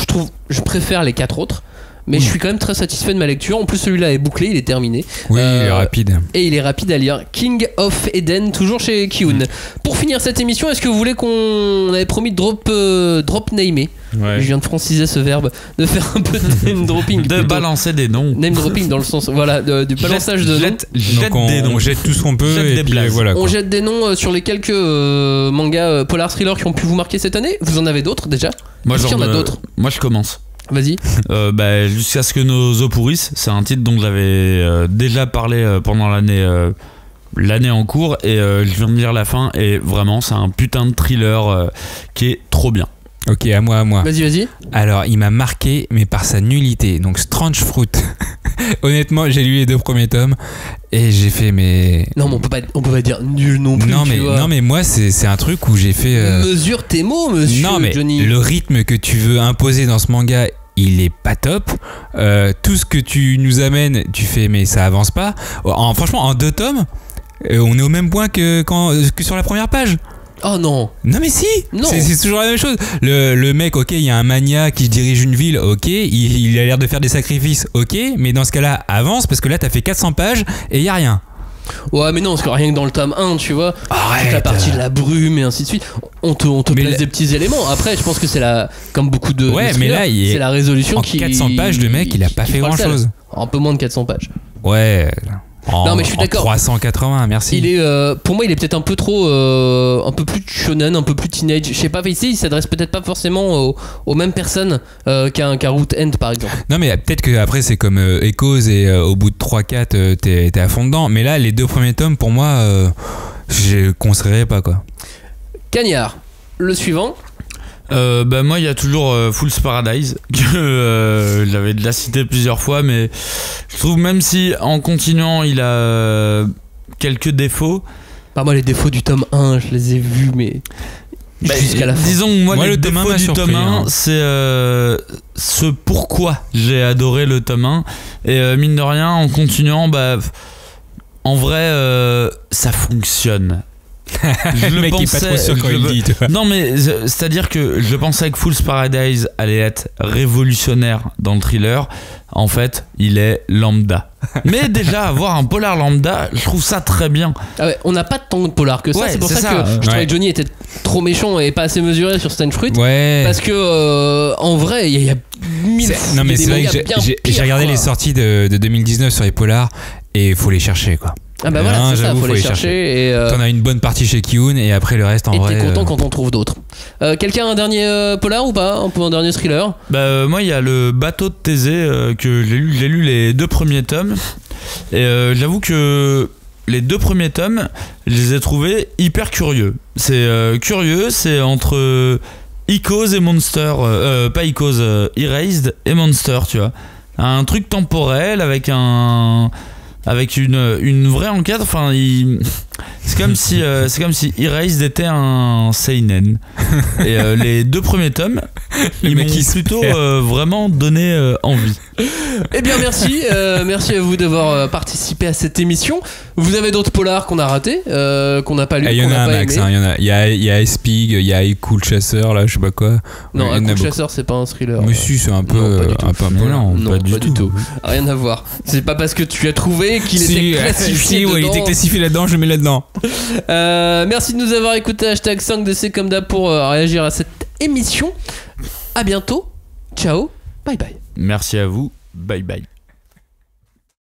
je préfère les 4 autres. Mais je suis quand même très satisfait de ma lecture. En plus, celui-là est bouclé, il est terminé. Oui, il est rapide. Et il est rapide à lire. King of Eden, toujours chez Kiun. Pour finir cette émission, est-ce que vous voulez qu'on avait promis de drop namer? Je viens de franciser ce verbe, de faire un peu de name dropping. De balancer des noms. Name dropping dans le sens, voilà, du balançage de noms. On jette tout ce qu'on peut et puis voilà. On jette des noms sur les quelques mangas polar thriller qui ont pu vous marquer cette année. Vous en avez d'autres déjà? Moi, il y en a d'autres. Moi, je commence. Vas-y. Jusqu'à ce que nos os pourrissent, c'est un titre dont j'avais déjà parlé pendant l'année en cours et je viens de lire la fin et vraiment c'est un putain de thriller qui est trop bien. Ok, à moi. Vas-y. Alors, il m'a marqué, mais par sa nullité. Donc, Strange Fruit. Honnêtement, j'ai lu les 2 premiers tomes et j'ai fait Non, mais on peut pas dire nul non plus. Non, mais moi, c'est un truc où j'ai fait. Mesure tes mots, monsieur. Non, mais Johnny. Le rythme que tu veux imposer dans ce manga il est pas top. Tout ce que tu nous amènes, tu fais, mais ça avance pas. Franchement, en 2 tomes, on est au même point que sur la première page. Oh non. Non mais si. C'est toujours la même chose. Le mec, ok, il y a un mania qui dirige une ville, ok, il a l'air de faire des sacrifices, ok, mais dans ce cas-là, avance, parce que là, t'as fait 400 pages et il y a rien. Ouais, mais non, parce que rien que dans le tome 1, tu vois, Arrête. toute la partie de la brume et ainsi de suite, on te place des petits éléments. Après, je pense que c'est comme beaucoup de. Ouais, mais là, c'est la résolution en qui. 400 pages, le mec, il a pas fait grand-chose. Un peu moins de 400 pages. Ouais. Non, mais je suis d'accord. 380, merci. Il est, pour moi, il est peut-être un peu trop, un peu plus shonen, un peu plus teenage. Je sais pas, ici, il s'adresse peut-être pas forcément aux mêmes personnes qu'un Root End, par exemple. Non, mais peut-être que après c'est comme Echoes et au bout de 3-4, t'es à fond dedans. Mais là, les 2 premiers tomes, pour moi, je conseillerais pas quoi. Cagnard, le suivant. Moi il y a toujours Fool's Paradise que j'avais déjà cité plusieurs fois, mais je trouve même si en continuant il a quelques défauts. Moi les défauts du tome 1 je les ai vus mais jusqu'à la fin. Disons moi les le tome défauts 1 du surpris, tome 1 c'est ce pourquoi j'ai adoré le tome 1 et mine de rien en continuant en vrai ça fonctionne. Le mec est pas trop sûr quand il dit, tu vois. Non mais c'est à dire que je pensais que Fool's Paradise allait être révolutionnaire dans le thriller. En fait il est lambda. Mais déjà avoir un polar lambda, je trouve ça très bien. Ah ouais, on n'a pas tant de polar que ça. Ouais, c'est pour c'est ça que je trouvais que Johnny était trop méchant et pas assez mesuré sur Stand Fruit. Ouais. Parce que en vrai il y a 1000. Non mais c'est vrai que j'ai regardé les sorties de 2019 sur les polars et il faut les chercher quoi. Ah bah voilà, c'est ça, faut les chercher. Et t'en as une bonne partie chez Kiun et après le reste en vrai. Et t'es content quand on trouve d'autres. Quelqu'un a un dernier polar ou pas? Un dernier thriller? Moi il y a le bateau de Thésée que j'ai lu les 2 premiers tomes. Et j'avoue que les 2 premiers tomes, je les ai trouvés hyper curieux. C'est curieux, c'est entre Echoes et Monster. Pas Echoes, Erased et Monster, tu vois. Un truc temporel avec une vraie enquête. Enfin c'est comme si Erased était un seinen et les 2 premiers tomes ils m'ont plutôt vraiment donné envie. Eh bien merci à vous d'avoir participé à cette émission. Vous avez d'autres polars qu'on a ratés, qu'on n'a pas lu, il y en a un max, il y a Espig, il y a Cool Chasseur là, je sais pas quoi. Non, Cool Chasseur c'est pas un thriller. Mais si, c'est un peu non, pas du tout. Rien à voir. C'est pas parce que tu as trouvé qu'il était classifié dedans. Il était classifié là-dedans, je le mets là-dedans. Merci de nous avoir écouté. Hashtag 5DC comme d'hab pour réagir à cette émission. À bientôt. Ciao. Bye bye. Merci à vous. Bye bye.